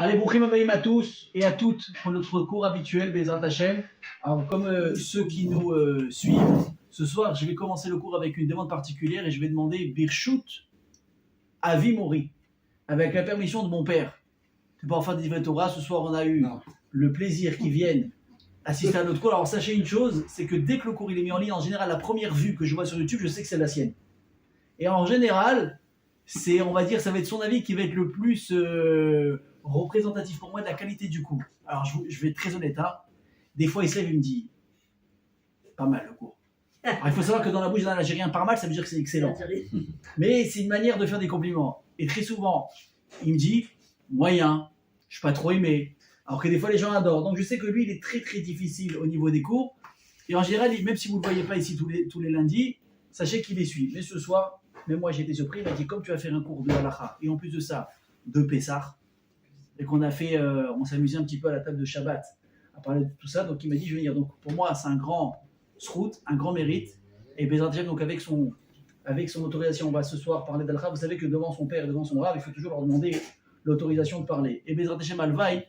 Allez, Brouchim Abayim à tous et à toutes pour notre cours habituel, Bezrat Hashem. Alors, comme ceux qui nous suivent, ce soir, je vais commencer le cours avec une demande particulière et je vais demander Birshut Avi Mori, avec la permission de mon père. C'est pas enfin des Torah. Ce soir, on a eu le plaisir qu'ils viennent assister à notre cours. Alors, sachez une chose, c'est que dès que le cours il est mis en ligne, en général, la première vue que je vois sur YouTube, je sais que c'est la sienne. Et en général, c'est, on va dire, ça va être son avis qui va être le plus représentatif pour moi de la qualité du cours. Alors, je vais être très honnête, hein. Des fois, il se lève et me dit pas mal le cours. Alors, il faut savoir que dans la bouche d'un Algérien, pas mal, ça veut dire que c'est excellent. Mais c'est une manière de faire des compliments. Et très souvent, il me dit moyen, je suis pas trop aimé. Alors que des fois, les gens adorent. Donc, je sais que lui, il est très très difficile au niveau des cours. Et en général, même si vous ne le voyez pas ici tous les lundis, sachez qu'il les suit. Mais ce soir, même moi, j'ai été surpris. Il m'a dit, comme tu vas faire un cours de halakha, et en plus de ça, de Pessah, et qu'on a fait, on s'amusait un petit peu à la table de Shabbat à parler de tout ça. Donc, il m'a dit, je vais venir. Donc, pour moi, c'est un grand srout, un grand mérite. Et Bezrat Hashem, donc avec son autorisation, on va ce soir parler d'halakha. Vous savez que devant son père et devant son rav, il faut toujours leur demander l'autorisation de parler. Et Bezrat Hashem Alvaï,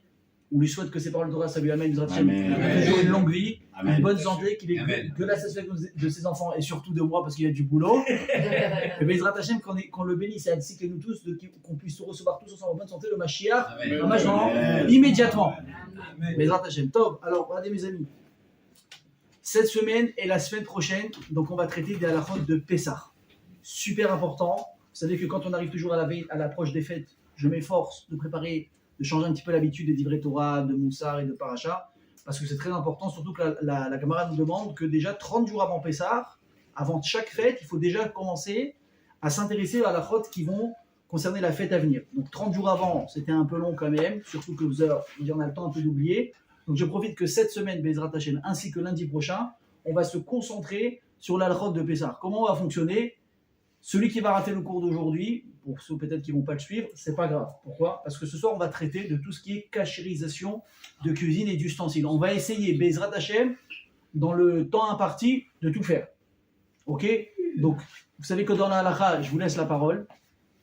on lui souhaite que ses paroles de Torah, ça lui amène toujours une longue vie, une bonne santé, qu'il ait que la satisfaction de ses enfants et surtout de moi parce qu'il y a du boulot. Et Bezrat Hashem, qu'on le bénisse ainsi que nous tous, qu'on puisse se recevoir tous ensemble en bonne santé, le Mashiach, immédiatement. Bezrat Hashem. Tov, alors regardez mes amis, cette semaine et la semaine prochaine, donc on va traiter des halakhot de Pessah. Super important. Vous savez que quand on arrive toujours à l'approche des fêtes, je m'efforce de préparer, de changer un petit peu l'habitude des divrei Torah, de Moussar et de Paracha, parce que c'est très important, surtout que la camarade nous demande que déjà 30 jours avant Pessah, avant chaque fête, il faut déjà commencer à s'intéresser à la faute qui vont concerner la fête à venir. Donc 30 jours avant, c'était un peu long quand même, surtout que on a le temps un peu d'oublier. Donc je profite que cette semaine, Bezrat Hashem, ainsi que lundi prochain, on va se concentrer sur la halachot de Pessah. Comment on va fonctionner? Celui qui va rater le cours d'aujourd'hui, pour ceux peut-être qui ne vont pas le suivre, c'est pas grave. Pourquoi? Parce que ce soir, on va traiter de tout ce qui est cachérisation de cuisine et d'ustensiles. On va essayer, Bezrat Hashem, dans le temps imparti, de tout faire. Ok? Donc, vous savez que dans la halakha, je vous laisse la parole,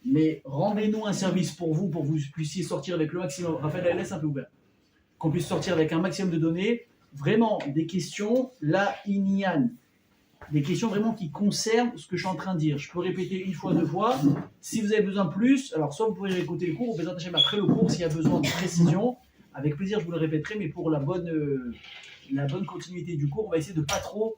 mais rendez-nous un service pour vous que vous puissiez sortir avec le maximum. Raphaël, laisse un peu ouvert. Qu'on puisse sortir avec un maximum de données, vraiment des questions, la inyan. Des questions vraiment qui concernent ce que je suis en train de dire. Je peux répéter une fois, deux fois. Si vous avez besoin de plus, alors soit vous pouvez écouter le cours, ou Bezrat Hashem après le cours, s'il y a besoin de précision. Avec plaisir, je vous le répéterai, mais pour la bonne continuité du cours, on va essayer de ne pas trop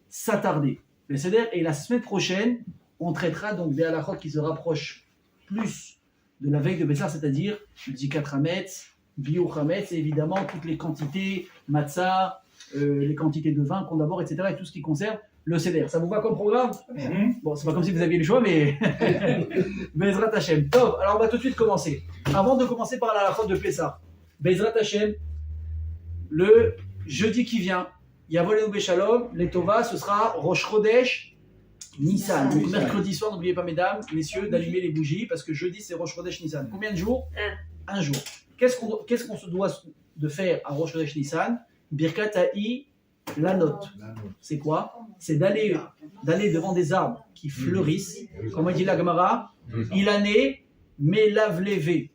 s'attarder. Et la semaine prochaine, on traitera donc des halakhot qui se rapprochent plus de la veille de Pessah, c'est-à-dire Bdikat Hametz, Biur Hametz, et évidemment toutes les quantités, matzah, les quantités de vin qu'on d'abord, etc. et tout ce qui concerne le Seder. Ça vous va comme programme? Bon, c'est pas comme si vous aviez le choix, mais Bezrat Hashem. Top. Alors on va tout de suite commencer. Avant de commencer par la halachot de Pessah, Bezrat Hashem, le jeudi qui vient, Yavolenu Beshalom, les Tova, ce sera Rosh Chodesh Nissan. Donc mercredi soir, n'oubliez pas mesdames, messieurs, d'allumer les bougies, parce que jeudi c'est Rosh Chodesh Nissan. Combien de jours? Un jour. Qu'est-ce qu'on se doit de faire à Rosh Chodesh Nissan? Birkat Ha'i la note. C'est quoi? C'est d'aller devant des arbres qui fleurissent, comme dit la Gemara, ilané, melav levé.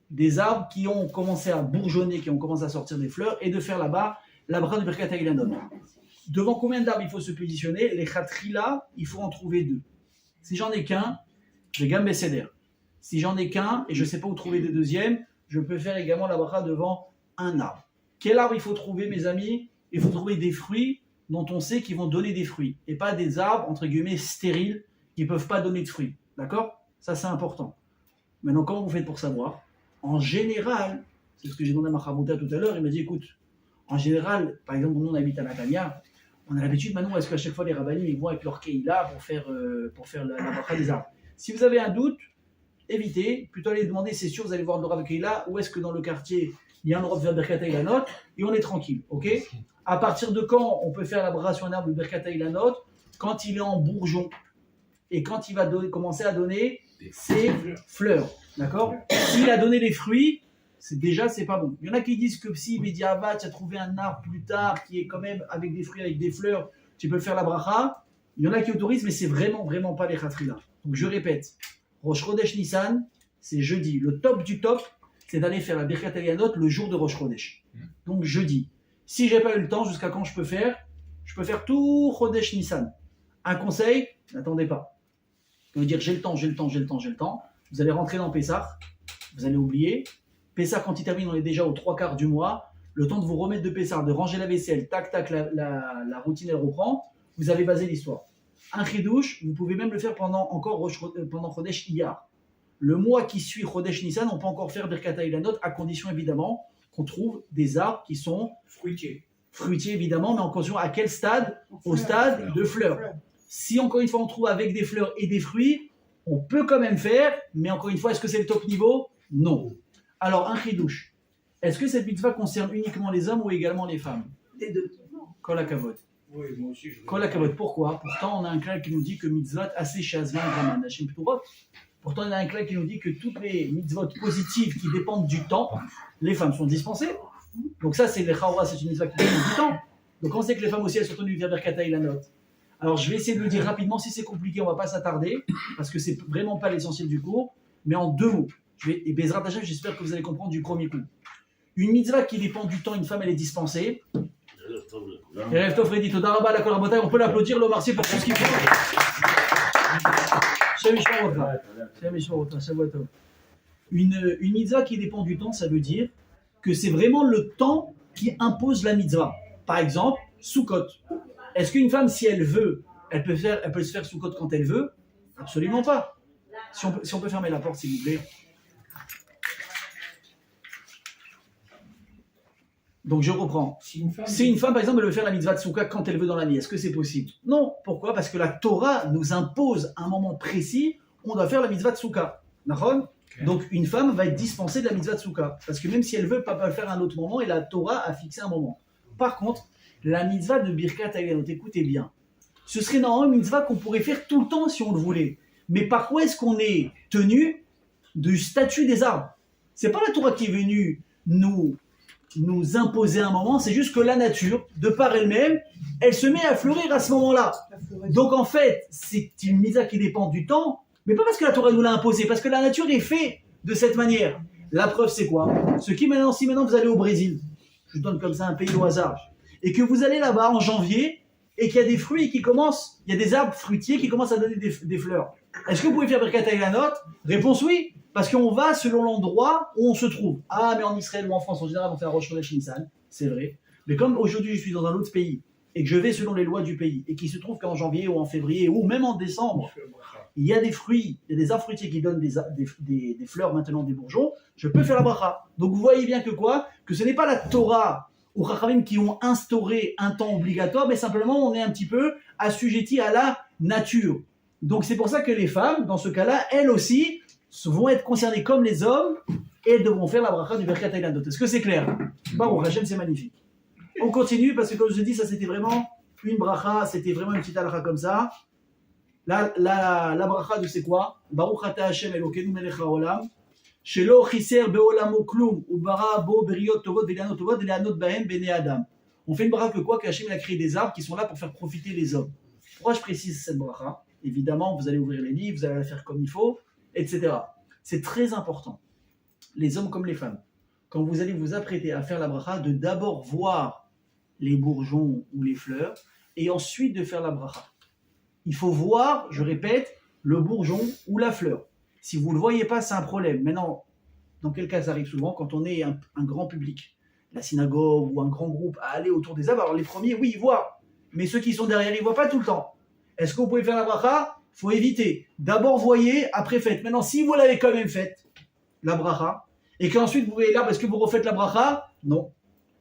Des arbres qui ont commencé à bourgeonner, qui ont commencé à sortir des fleurs, et de faire là-bas la bracha de Birkat Ha'i la note. Devant combien d'arbres il faut se positionner? Les khatrila, il faut en trouver deux. Si j'en ai qu'un, je vais gambe seder. Si j'en ai qu'un, et je ne sais pas où trouver des deuxièmes, je peux faire également la bracha devant un arbre. Quel arbre il faut trouver, mes amis? Il faut trouver des fruits dont on sait qu'ils vont donner des fruits, et pas des arbres, entre guillemets, stériles, qui ne peuvent pas donner de fruits. D'accord? Ça, c'est important. Maintenant, comment vous faites pour savoir? En général, c'est ce que j'ai demandé à Machamouta tout à l'heure, il m'a dit, écoute, en général, par exemple, nous, on habite à Natania, on a l'habitude maintenant, est-ce qu'à chaque fois, les rabbinim, ils vont avec leur keïla pour faire la bracha des arbres? Si vous avez un doute, évitez, plutôt aller demander, c'est sûr, vous allez voir le rav keïla, ou est-ce que dans le quartier, il y a un endroit de faire Birkat Ha'i la note, et on est tranquille, ok? À partir de quand on peut faire la bracha sur un arbre de Birkat Ha'i la note? Quand il est en bourgeon, et quand il va commencer à donner ses fleurs, d'accord? S'il a donné les fruits, c'est pas bon. Il y en a qui disent que si Bediavat, tu as trouvé un arbre plus tard qui est quand même avec des fruits, avec des fleurs, tu peux faire la bracha. Il y en a qui autorisent, mais c'est vraiment pas les khatrila. Donc je répète, Rosh Chodesh Nissan, c'est jeudi. Le top du top, c'est d'aller faire la Birkat Elianot le jour de Rosh Chodesh. Donc jeudi. Si j'ai pas eu le temps, jusqu'à quand je peux faire? Je peux faire tout Chodesh Nissan. Un conseil, n'attendez pas. Vous dire j'ai le temps. Vous allez rentrer dans Pessah, vous allez oublier. Pessah, quand il termine, on est déjà aux 3/4 du mois. Le temps de vous remettre de Pessah, de ranger la vaisselle, tac, la routine elle reprend. Vous avez basé l'histoire. Un chidouche, vous pouvez même le faire pendant Chodesh Iyar. Le mois qui suit Chodesh Nissan, on peut encore faire Birkat Elianot, à condition évidemment qu'on trouve des arbres qui sont fruitiers évidemment, mais en condition à quel stade? Au stade de fleurs. Si encore une fois on trouve avec des fleurs et des fruits, on peut quand même faire, mais encore une fois, est-ce que c'est le top niveau? Non. Alors un chidouche, est-ce que cette mitzvah concerne uniquement les hommes ou également les femmes? Les deux. Kol hakavod. Oui, moi aussi. Kol hakavod. Pourquoi? Pourtant on a un clal qui nous dit que mitzvot assez shazvan graman hashim pturot. Pourtant on a un clal qui nous dit que toutes les mitzvot positives qui dépendent du temps, les femmes sont dispensées. Donc ça c'est le chaura, c'est une mitzvah qui dépend du temps. Donc on sait que les femmes aussi elles sont tenues de faire Birkat Elianot. Alors je vais essayer de le dire rapidement, si c'est compliqué on ne va pas s'attarder, parce que c'est vraiment pas l'essentiel du cours, mais en 2 mots. Et Bezrat Hashem, j'espère que vous allez comprendre du premier coup. Une mitzvah qui dépend du temps, une femme elle est dispensée. Et Rev Tov Redit, Toda Rabba, la Kol Rabotai, on peut l'applaudir, le remercier pour tout ce qu'il fait. Shem Yishmarota, Shavuot. Une mitzvah qui dépend du temps, ça veut dire que c'est vraiment le temps qui impose la mitzvah. Par exemple, Sukkot. Est-ce qu'une femme, si elle veut, elle peut se faire Sukkot quand elle veut? Absolument pas. Si on peut fermer la porte, s'il vous plaît. Donc je reprends. Si une femme, par exemple, elle veut faire la mitzvah de Sukkot quand elle veut dans l'année, est-ce que c'est possible? Non. Pourquoi? Parce que la Torah nous impose un moment précis, on doit faire la mitzvah de Sukkot. D'accord? Donc une femme va être dispensée de la mitzvah de Sukkot. Parce que même si elle veut, pas le faire à un autre moment, et la Torah a fixé un moment. Par contre, la mitzvah de Birkat Elianot, écoutez bien, ce serait normalement une mitzvah qu'on pourrait faire tout le temps si on le voulait. Mais par quoi est-ce qu'on est tenu du statut des arbres? C'est pas la Torah qui est venue nous imposer un moment, c'est juste que la nature, de par elle-même, elle se met à fleurir à ce moment-là. Donc en fait, c'est une mitzvah qui dépend du temps, mais pas parce que la Torah nous l'a imposé, parce que la nature est faite de cette manière. La preuve, c'est quoi? Si maintenant vous allez au Brésil, je donne comme ça un pays au hasard, et que vous allez là-bas en janvier, et qu'il y a des fruits il y a des arbres fruitiers qui commencent à donner des fleurs. Est-ce que vous pouvez faire Birkat Elianot? Réponse oui, parce qu'on va selon l'endroit où on se trouve. Ah, mais en Israël ou en France, en général, on fait un Rosh Chodesh Nissan, c'est vrai. Mais comme aujourd'hui, je suis dans un autre pays, et que je vais selon les lois du pays, et qu'il se trouve qu'en janvier ou en février, ou même en décembre, il y a des fruits, il y a des arbres fruitiers qui donnent des fleurs, maintenant des bourgeons, je peux faire la bracha. Donc vous voyez bien que quoi? Que ce n'est pas la Torah ou Chachamim qui ont instauré un temps obligatoire, mais simplement on est un petit peu assujetti à la nature. Donc c'est pour ça que les femmes, dans ce cas-là, elles aussi, vont être concernées comme les hommes et elles devront faire la bracha du Birkat Elianot. Est-ce que c'est clair? Baruch Hashem, c'est magnifique. On continue parce que comme je vous dis, ça c'était vraiment une bracha, c'était vraiment une petite halakha comme ça. La bracha de c'est quoi? Baruch ata Hashem Elokeinu melech haolam. Shelo chiser beolamo klum ubara bo beriot tovot velianot tovot velianot bahem bene adam. On fait une bracha que quoi? Que Hashem a créé des arbres qui sont là pour faire profiter les hommes. Pourquoi je précise cette bracha? Évidemment, vous allez ouvrir les livres, vous allez la faire comme il faut, etc. C'est très important, les hommes comme les femmes, quand vous allez vous apprêter à faire la bracha, de d'abord voir les bourgeons ou les fleurs, et ensuite de faire la bracha. Il faut voir, je répète, le bourgeon ou la fleur. Si vous ne le voyez pas, c'est un problème. Maintenant, dans quel cas ça arrive souvent? Quand on est un grand public, la synagogue ou un grand groupe à aller autour des arbres, alors les premiers, oui, ils voient, mais ceux qui sont derrière, ils ne voient pas tout le temps. Est-ce que vous pouvez faire la bracha? Il faut éviter. D'abord voyez, après faites. Maintenant, si vous l'avez quand même faite, la bracha, et qu'ensuite vous voyez l'arbre, est-ce que vous refaites la bracha? Non.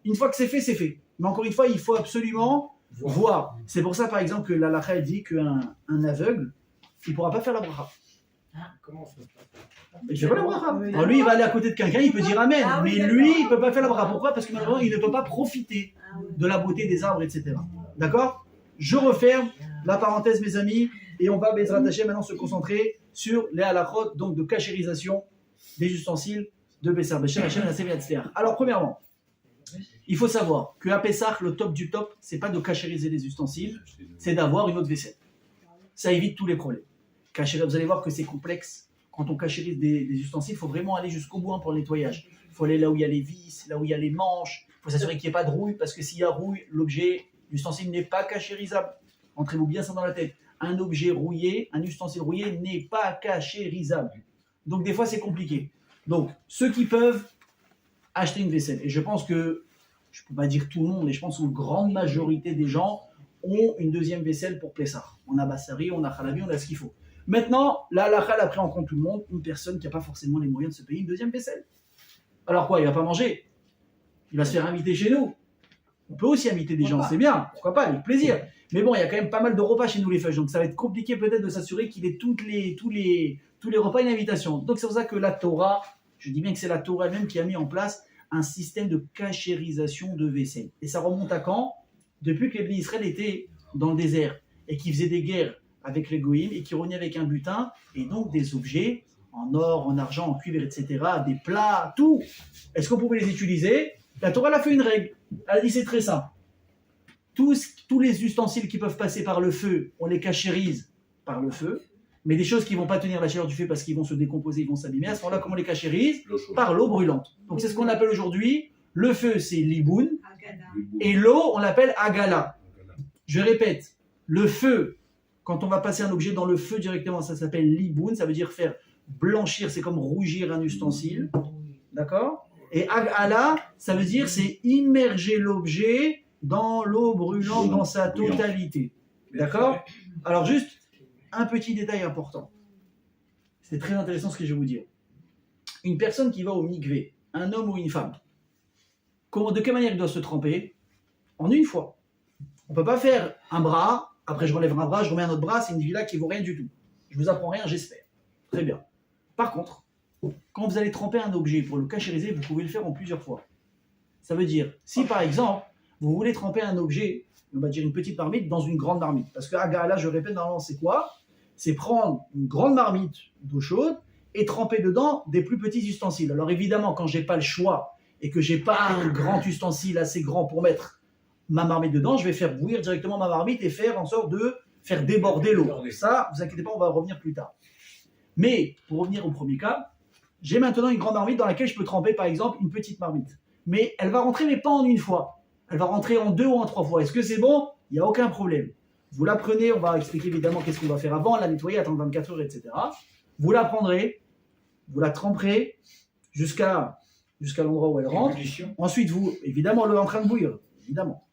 Une fois que c'est fait, c'est fait. Mais encore une fois, il faut absolument voir. C'est pour ça, par exemple, que la halakha dit qu'un aveugle, il ne pourra pas faire la bracha. Comment ça? Il ne fait pas la bracha. Alors lui, il va aller à côté de quelqu'un, il peut dire Amen. Mais lui, il ne peut pas faire la bracha. Pourquoi? Parce que malheureusement, il ne peut pas profiter de la beauté des arbres, etc. D'accord? Je referme la parenthèse, mes amis, et on va, Bezrat Hashem, maintenant se concentrer sur les halachot, donc de cachérisation des ustensiles de Pessah. Alors, premièrement, il faut savoir qu'à Pessah, le top du top, c'est pas de cachériser les ustensiles, c'est d'avoir une autre vaisselle. Ça évite tous les problèmes. Vous allez voir que c'est complexe quand on cachérise des ustensiles, il faut vraiment aller jusqu'au bout pour le nettoyage. Il faut aller là où il y a les vis, là où il y a les manches. Il faut s'assurer qu'il n'y ait pas de rouille, parce que s'il y a rouille, l'ustensile n'est pas cachérisable. Entrez-vous bien ça dans la tête. Un objet rouillé, un ustensile rouillé n'est pas cachérisable. Donc des fois c'est compliqué. Donc ceux qui peuvent acheter une vaisselle, et je pense que, je ne peux pas dire tout le monde, mais je pense qu'une grande majorité des gens ont une deuxième vaisselle pour Pessah. On a Bassari, on a Khalabi, on a ce qu'il faut. Maintenant, la halakha a pris en compte tout le monde, une personne qui n'a pas forcément les moyens de se payer une deuxième vaisselle. Alors quoi, il ne va pas manger? Il va se faire inviter chez nous. On peut aussi inviter des gens, c'est bien, pourquoi pas, avec plaisir. Mais bon, il y a quand même pas mal de repas chez nous les feuilles, donc ça va être compliqué peut-être de s'assurer qu'il ait tous les repas une invitation. Donc c'est pour ça que la Torah, je dis bien que c'est la Torah elle-même qui a mis en place un système de cachérisation de vaisselle. Et ça remonte à quand? Depuis que les Bnei Israël étaient dans le désert et qu'ils faisaient des guerres avec les Goïms et qu'ils rognaient avec un butin et donc des objets en or, en argent, en cuivre, etc., des plats, tout. Est-ce qu'on pouvait les utiliser? La Torah a fait une règle. Elle a dit c'est très simple. Tous les ustensiles qui peuvent passer par le feu, on les cachérise par le feu. Mais des choses qui ne vont pas tenir la chaleur du feu parce qu'ils vont se décomposer, ils vont s'abîmer, à ce moment-là, comment on les cachérise? Par l'eau brûlante. Donc c'est ce qu'on appelle aujourd'hui, le feu c'est liboun, et l'eau on l'appelle agala. Je répète, le feu, quand on va passer un objet dans le feu directement, ça s'appelle liboun, ça veut dire faire blanchir, c'est comme rougir un ustensile, d'accord? Et agala, ça veut dire c'est immerger l'objet dans l'eau brûlante dans sa totalité, d'accord? Alors juste, un petit détail important. C'est très intéressant ce que je vais vous dire. Une personne qui va au mikvé, un homme ou une femme, de quelle manière il doit se tremper? En une fois. On ne peut pas faire un bras, après je relève un bras, je remets un autre bras, c'est une villa qui ne vaut rien du tout. Je ne vous apprends rien, j'espère. Très bien. Par contre, quand vous allez tremper un objet pour le cachériser, vous pouvez le faire en plusieurs fois. Ça veut dire, si par exemple, vous voulez tremper un objet, on va dire une petite marmite, dans une grande marmite. Parce que là, je répète, normalement, c'est quoi? C'est prendre une grande marmite d'eau chaude et tremper dedans des plus petits ustensiles. Alors évidemment, quand je n'ai pas le choix et que je n'ai pas un grand ustensile assez grand pour mettre ma marmite dedans, je vais faire bouillir directement ma marmite et faire en sorte de faire déborder l'eau. Ça, vous inquiétez pas, on va revenir plus tard. Mais pour revenir au premier cas, j'ai maintenant une grande marmite dans laquelle je peux tremper par exemple une petite marmite. Mais elle va rentrer, mais pas en une fois. Elle va rentrer en 2 ou en 3 fois. Est-ce que c'est bon? Il n'y a aucun problème. Vous la prenez, on va expliquer évidemment qu'est-ce qu'on va faire avant, la nettoyer, attendre 24 heures, etc. Vous la prendrez, vous la tremperez jusqu'à l'endroit où elle rentre. Ensuite, évidemment, l'eau est en train de bouillir, évidemment.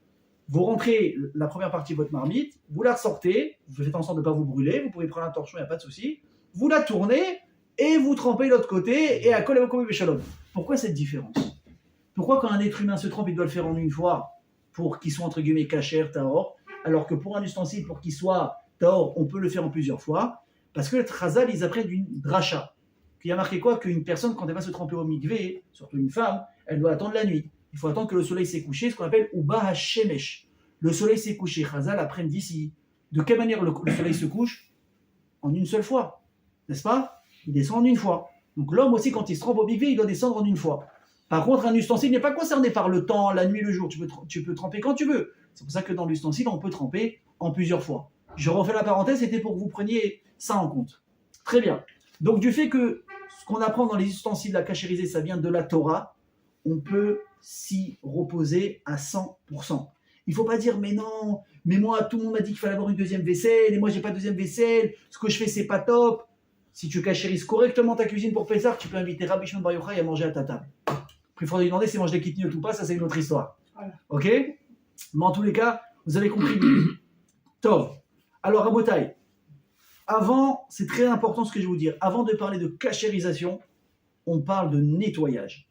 Vous rentrez la première partie de votre marmite, vous la ressortez, vous faites en sorte de ne pas vous brûler, vous pouvez prendre un torchon, il n'y a pas de souci. Vous la tournez et vous trempez l'autre côté et à coller au béchalom. Pourquoi cette différence? Pourquoi quand un être humain se trempe, il doit le faire en une fois pour qu'il soit entre guillemets kasher, tahor, alors que pour un ustensile, pour qu'il soit tahor, on peut le faire en plusieurs fois? Parce que le Chazal, ils apprennent d'une dracha. Qui a marqué quoi? Qu'une personne, quand elle va se tremper au mikvé, surtout une femme, elle doit attendre la nuit. Il faut attendre que le soleil s'est couché, ce qu'on appelle Uba HaShemesh. Le soleil s'est couché. Chazal apprennent d'ici. De quelle manière le soleil se couche? En une seule fois. N'est-ce pas? Il descend en une fois. Donc l'homme aussi, quand il se trempe au mikvé, il doit descendre en une fois. Par contre, un ustensile n'est pas concerné par le temps, la nuit, le jour. Tu peux tremper quand tu veux. C'est pour ça que dans l'ustensile, on peut tremper en plusieurs fois. Je refais la parenthèse, c'était pour que vous preniez ça en compte. Très bien. Donc du fait que ce qu'on apprend dans les ustensiles à cachériser, ça vient de la Torah, on peut s'y reposer à 100%. Il ne faut pas dire, mais non, mais moi, tout le monde m'a dit qu'il fallait avoir une deuxième vaisselle, et moi, j'ai pas de deuxième vaisselle, ce que je fais, c'est pas top. Si tu cachérises correctement ta cuisine pour Pessah, tu peux inviter Rabbi Shimon Bar Yochai à manger à ta table. Après, il faudra lui demander si mange des kitniot ou pas, ça c'est une autre histoire. Voilà. Ok? Mais en tous les cas, vous avez compris. Tov. Alors, Rabotai, avant, c'est très important ce que je vais vous dire, avant de parler de cachérisation, on parle de nettoyage.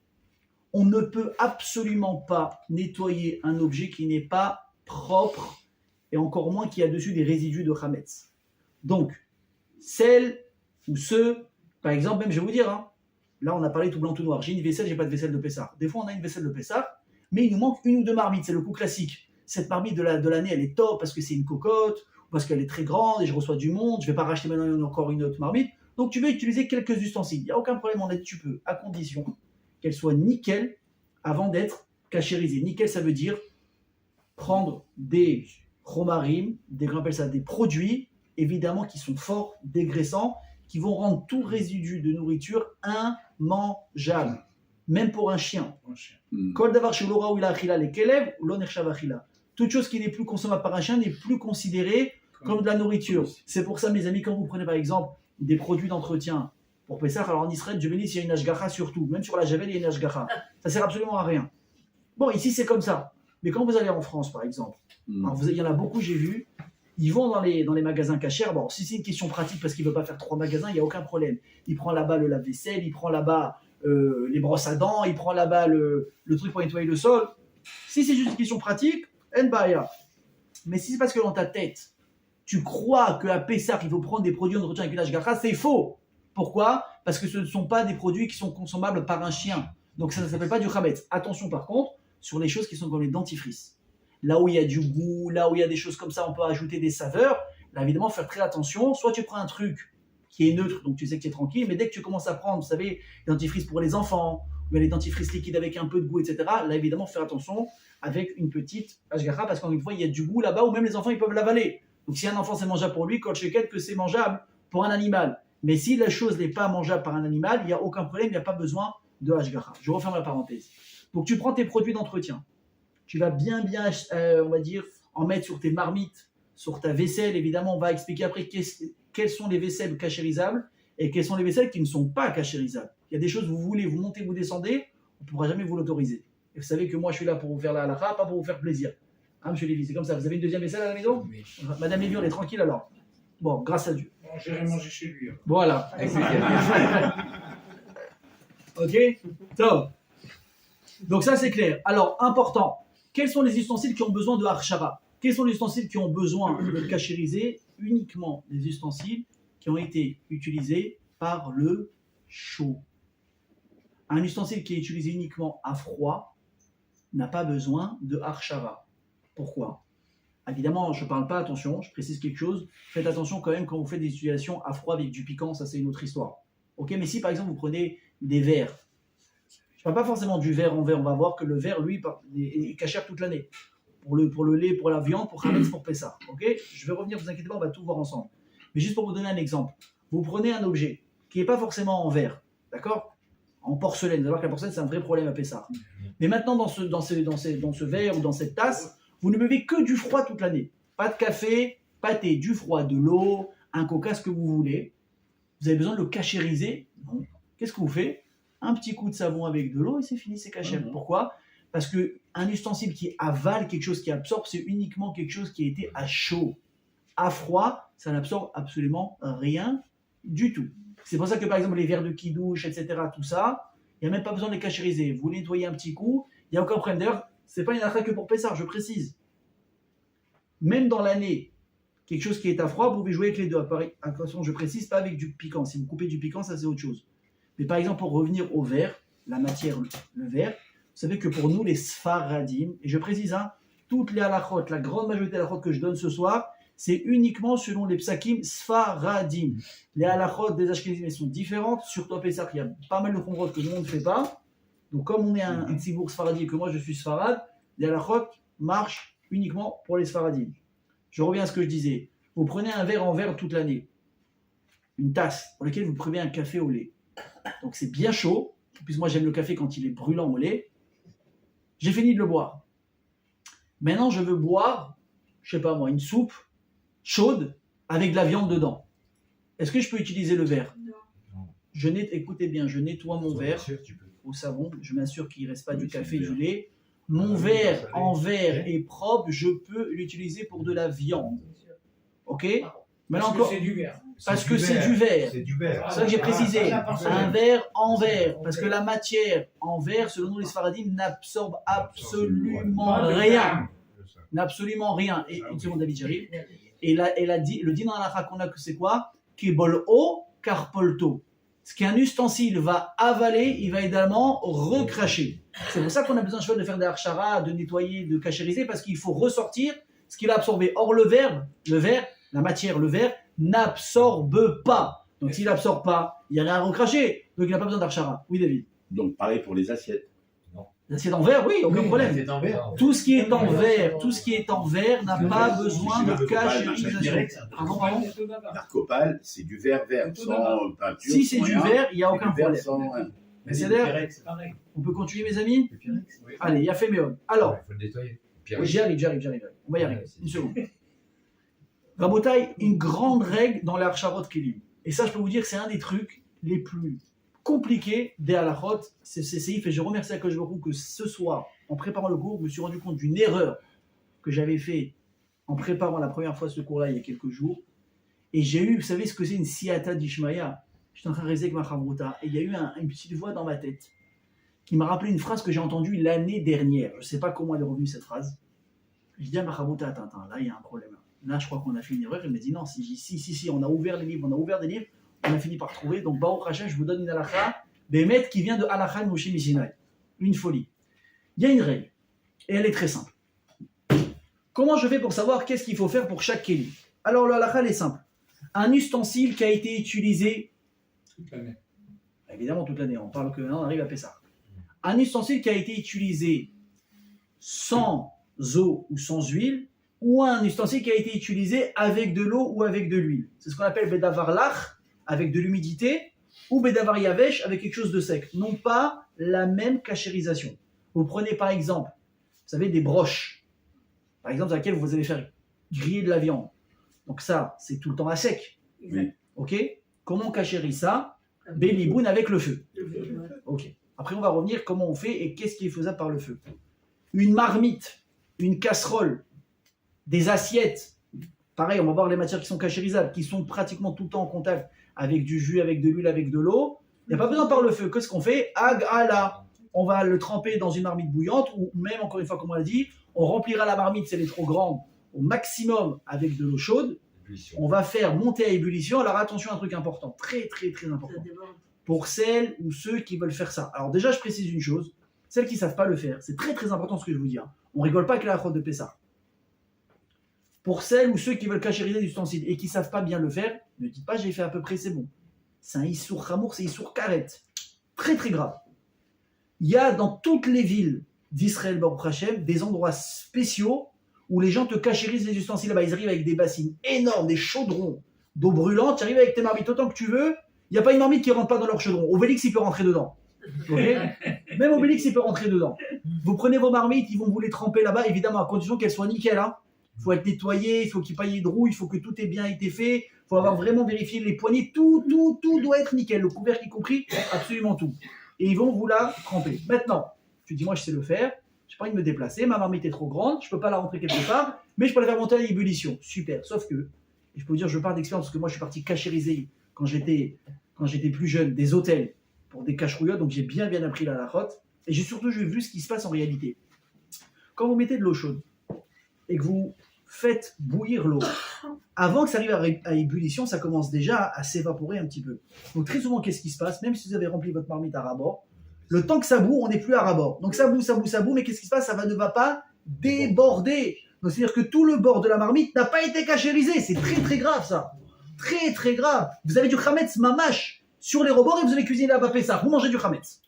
On ne peut absolument pas nettoyer un objet qui n'est pas propre, et encore moins qui a dessus des résidus de Hametz. Donc, celles ou ceux, par exemple, même je vais vous dire, là on a parlé tout blanc tout noir, j'ai une vaisselle, j'ai pas de vaisselle de Pessah. Des fois on a une vaisselle de Pessah, mais il nous manque une ou deux marmites, c'est le coup classique. Cette marmite de l'année, elle est top parce que c'est une cocotte, parce qu'elle est très grande et je reçois du monde, je ne vais pas racheter maintenant encore une autre marmite. Donc tu veux utiliser quelques ustensiles, il n'y a aucun problème en être, tu peux, à condition qu'elle soit nickel avant d'être cachérisée. Nickel, ça veut dire prendre des chomarim, on appelle ça des produits, évidemment qui sont forts, dégraissants, qui vont rendre tout résidu de nourriture immangeable, même pour un chien. Kol davar shelora ou ila achila le kelev ou lo nechshav achila. Toute chose qui n'est plus consommable par un chien n'est plus considérée comme de la nourriture. C'est pour ça, mes amis, quand vous prenez par exemple des produits d'entretien pour Pessah, alors en Israël, Dieu bénisse, il y a une ashgacha surtout. Même sur la javel, il y a une ashgacha. Ça sert absolument à rien. Bon, ici, c'est comme ça. Mais quand vous allez en France, par exemple, alors il y en a beaucoup, j'ai vu, ils vont dans les magasins cachers. Bon, si c'est une question pratique parce qu'il ne veut pas faire 3 magasins, il n'y a aucun problème. Il prend là-bas le lave-vaisselle, il prend là-bas les brosses à dents, il prend là-bas le truc pour nettoyer le sol. Si c'est juste une question pratique, en baya. Mais si c'est parce que dans ta tête, tu crois qu'à Pessah, il faut prendre des produits d'entretien avec une ashgacha, c'est faux. Pourquoi ? Parce que ce ne sont pas des produits qui sont consommables par un chien. Donc ça ne s'appelle pas du chametz. Attention par contre, sur les choses qui sont comme les dentifrices. Là où il y a du goût, là où il y a des choses comme ça, on peut ajouter des saveurs. Là, évidemment, faire très attention. Soit tu prends un truc qui est neutre, donc tu sais que tu es tranquille, mais dès que tu commences à prendre, vous savez, les dentifrices pour les enfants, ou les dentifrices liquides avec un peu de goût, etc., là, évidemment, faire attention avec une petite ashgacha, parce qu'encore une fois, il y a du goût là-bas, où même les enfants, ils peuvent l'avaler. Donc si un enfant, c'est mangeable pour lui, kol sheket que c'est mangeable pour un animal. Mais si la chose n'est pas mangeable par un animal, il n'y a aucun problème, il n'y a pas besoin de ashgacha. Je referme la parenthèse. Donc tu prends tes produits d'entretien. Tu vas bien, on va dire, en mettre sur tes marmites, sur ta vaisselle. Évidemment, on va expliquer après quelles sont les vaisselles cachérisables et quelles sont les vaisselles qui ne sont pas cachérisables. Il y a des choses, vous voulez, vous montez, vous descendez, on ne pourra jamais vous l'autoriser. Et vous savez que moi, je suis là pour vous faire la halakha, pas pour vous faire plaisir. Hein, monsieur Lévy, c'est comme ça. Vous avez une deuxième vaisselle à la maison ? Oui. Madame Lévy, on est tranquille alors. Bon, grâce à Dieu. Bon, j'irai manger chez lui. Alors. Voilà. Ok ? Top. Donc ça, c'est clair. Alors, important. Quels sont les ustensiles qui ont besoin de harshara ? Quels sont les ustensiles qui ont besoin de le cachériser ? Uniquement les ustensiles qui ont été utilisés par le chaud. Un ustensile qui est utilisé uniquement à froid n'a pas besoin de harshara. Pourquoi ? Évidemment, je ne parle pas, attention, je précise quelque chose. Faites attention quand même quand vous faites des utilisations à froid avec du piquant, ça c'est une autre histoire. Ok, mais si par exemple vous prenez des verres, je ne parle pas forcément du verre en verre, on va voir que le verre, lui, est cachère toute l'année. Pour le lait, pour la viande, pour Hametz, pour Pessah. Ok ? Je vais revenir, vous inquiétez pas, on va tout voir ensemble. Mais juste pour vous donner un exemple, vous prenez un objet qui n'est pas forcément en verre, d'accord ? En porcelaine, vous allez voir que la porcelaine c'est un vrai problème à Pessah. Mais maintenant dans ce verre ou dans cette tasse, vous ne buvez que du froid toute l'année. Pas de café, pas de thé, du froid, de l'eau, un coca, ce que vous voulez. Vous avez besoin de le cachériser. Non. Qu'est-ce que vous faites ? Un petit coup de savon avec de l'eau et c'est fini, c'est caché. Pourquoi ? Parce qu'un ustensile qui avale quelque chose qui absorbe, c'est uniquement quelque chose qui a été à chaud. À froid, ça n'absorbe absolument rien du tout. C'est pour ça que par exemple les verres de kidouche, etc., tout ça, il n'y a même pas besoin de les cachériser. Vous les nettoyez un petit coup, il n'y a aucun problème. D'ailleurs, ce n'est pas une affaire que pour Pessah, je précise. Même dans l'année, quelque chose qui est à froid, vous pouvez jouer avec les deux. Attention, je précise, pas avec du piquant. Si vous coupez du piquant, ça c'est autre chose. Mais par exemple, pour revenir au verre, la matière, le verre, vous savez que pour nous, les Sfaradim, et je précise, toutes les halachot, la grande majorité des halachot que je donne ce soir, c'est uniquement selon les psakim Sfaradim. Les halachot des Ashkenazim sont différentes, surtout à Pessah, il y a pas mal de chumrot que tout le monde ne fait pas. Donc comme on est un tzibour Sfaradi et que moi je suis Sfarad, les halachot marchent uniquement pour les Sfaradim. Je reviens à ce que je disais. Vous prenez un verre en verre toute l'année, une tasse dans laquelle vous prenez un café au lait. Donc c'est bien chaud, puisque moi j'aime le café quand il est brûlant au lait. J'ai fini de le boire. Maintenant je veux boire, je sais pas moi, une soupe chaude avec de la viande dedans. Est-ce que je peux utiliser le verre ? Non. Écoutez bien, je nettoie mon verre au savon, je m'assure qu'il ne reste pas du café et du lait. Mon verre en verre est propre, je peux l'utiliser pour de la viande. Ok ? Maintenant encore. C'est du verre. Parce que c'est du verre. C'est du verre. C'est ça que j'ai précisé. Un verre en verre. Parce que la matière en verre, selon nous les Sfaradim, n'absorbe absolument rien. N'absolument rien. Et une seconde, David, j'arrive. Et là, le din dans la qu'on a que c'est quoi ? Kebol o karpolto. Ce qu'un ustensile va avaler, il va également recracher. C'est pour ça qu'on a besoin de faire des harshara, de nettoyer, de cachériser, parce qu'il faut ressortir ce qu'il a absorbé. Or, le verre, la matière, le verre, n'absorbe pas. Donc, s'il n'absorbe pas, il n'y a rien à recracher. Donc, il n'a pas besoin d'harshara. Oui, David. Donc, pareil pour les assiettes. Les assiettes en verre, oui, aucun problème. C'est en verre. Tout ce qui est en verre, n'a pas besoin de cachérisation. Pardon. Narcopal, c'est du verre sans peinture. Si c'est sans du rien. verre, il n'y a C'est aucun du verre problème. sans rien. Mais c'est d'ailleurs, C'est pareil. on peut continuer mes amis? Le Pyrex, oui. Allez, il y a fait mieux. Alors, Il faut le nettoyer. oui, j'y arrive. On va y arriver. Une seconde. Rabotaï, une grande règle dans l'Archarot Kelim. Et ça, je peux vous dire, c'est un des trucs les plus compliqués des halachot. C'est Seif, et je remercie Akadosh Baruch Hu que ce soir, en préparant le cours, je me suis rendu compte d'une erreur que j'avais fait en préparant la première fois ce cours-là il y a quelques jours. Et j'ai eu, vous savez ce que c'est une siata d'Ishmaïa? J'étais en train de réaliser avec ma chavruta, et il y a eu une petite voix dans ma tête qui m'a rappelé une phrase que j'ai entendue l'année dernière. Je ne sais pas comment elle est revenue cette phrase. Je dis à ma chavruta, attends, là il y a un problème. Là, je crois qu'on a fait une erreur. Elle m'a dit non, si, on a ouvert les livres, on a fini par trouver. Donc, Baruch Hashem, je vous donne une halakha, Bémet, qui vient de halakha Moshe Mishinai. Une folie. Il y a une règle, et elle est très simple. Comment je fais pour savoir qu'est-ce qu'il faut faire pour chaque kéli? Alors, la halakha, elle est simple. Un ustensile qui a été utilisé, Toute l'année. évidemment toute l'année, on parle que on arrive à Pessah. Un ustensile qui a été utilisé sans eau ou sans huile, ou un ustensile qui a été utilisé avec de l'eau ou avec de l'huile. C'est ce qu'on appelle bedavar lach, avec de l'humidité, ou bedavar yavesh, avec quelque chose de sec. Non pas la même cachérisation. Vous prenez par exemple, vous savez, des broches, par exemple, dans laquelle vous allez faire griller de la viande. Donc ça, c'est tout le temps à sec. Oui. Ok? Comment on cachérise ça? Béliboun avec le feu. Ok. Après, on va revenir comment on fait et qu'est-ce qui est faisable par le feu. Une marmite, une casserole, des assiettes. Pareil, on va voir les matières qui sont cachérisables, qui sont pratiquement tout le temps en contact avec du jus, avec de l'huile, avec de l'eau. Il n'y a pas besoin par le feu. Qu'est-ce qu'on fait? Agala. On va le tremper dans une marmite bouillante ou même, encore une fois, comme on l'a dit, on remplira la marmite, si elle est trop grande, au maximum avec de l'eau chaude. On va faire monter à ébullition. Alors attention, un truc important, très très très important. Pour celles ou ceux qui veulent faire ça. Alors déjà, je précise une chose. Celles qui ne savent pas le faire, c'est très très important ce que je vous dis. On ne rigole pas avec la halachot de Pessah. Pour celles ou ceux qui veulent cachériser des ustensiles et qui ne savent pas bien le faire, ne dites pas j'ai fait à peu près, c'est bon. C'est un issour chamour, c'est issour karet. Très très grave. Il y a dans toutes les villes d'Israël, Baruch Hashem, des endroits spéciaux où les gens te cachérisent les ustensiles. Là-bas, ils arrivent avec des bassines énormes, des chaudrons d'eau brûlante. Tu arrives avec tes marmites autant que tu veux. Il n'y a pas une marmite qui ne rentre pas dans leur chaudron. Obélix, il peut rentrer dedans. Okay. Même Obélix, il peut rentrer dedans. Vous prenez vos marmites, ils vont vous les tremper là-bas, évidemment, à condition qu'elles soient nickel. Hein. Il faut être nettoyé, il faut qu'il n'y ait pas de roue, il faut que tout ait bien été fait. Il faut avoir vraiment vérifié les poignées. Tout doit être nickel. Le couvercle y compris, absolument tout. Et ils vont vous la tremper. Maintenant, tu dis, moi, je sais le faire. Je n'ai pas envie de me déplacer. Ma marmite est trop grande. Je ne peux pas la rentrer quelque part. Mais je peux la faire monter à l'ébullition. Super. Sauf que, et je peux vous dire, je parle d'expérience parce que moi, je suis parti cachériser quand j'étais plus jeune des hôtels pour des cacherouillottes. Donc, j'ai bien appris la halachot. Et j'ai surtout vu ce qui se passe en réalité. Quand vous mettez de l'eau chaude et que vous faites bouillir l'eau, avant que ça arrive à ébullition, ça commence déjà à s'évaporer un petit peu. Donc très souvent, qu'est-ce qui se passe? Même si vous avez rempli votre marmite à ras-bord, le temps que ça bout, on n'est plus à ras-bord. Donc ça bout, mais qu'est-ce qui se passe? Ça ne va pas déborder. Donc c'est-à-dire que tout le bord de la marmite n'a pas été cachérisé. C'est très très grave ça. Très très grave. Vous avez du chametz mamash sur les rebords et vous allez cuisiner la papé ça. Vous mangez du chametz.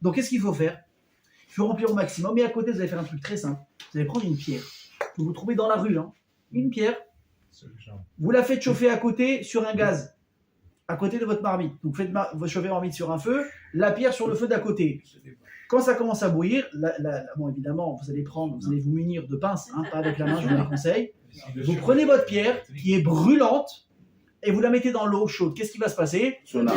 Donc qu'est-ce qu'il faut faire? Il faut remplir au maximum. Et à côté, vous allez faire un truc très simple. Vous allez prendre une pierre que vous trouvez dans la rue. Hein. Une pierre. Vous la faites chauffer à côté sur un gaz. À côté de votre marmite. Donc vous chauffez la marmite sur un feu, la pierre sur le feu d'à côté. Quand ça commence à bouillir, bon, évidemment, vous allez vous munir de pince, hein, pas avec la main, je vous le conseille. Vous prenez votre pierre qui est brûlante et vous la mettez dans l'eau chaude. Qu'est-ce qui va se passer? Sonar.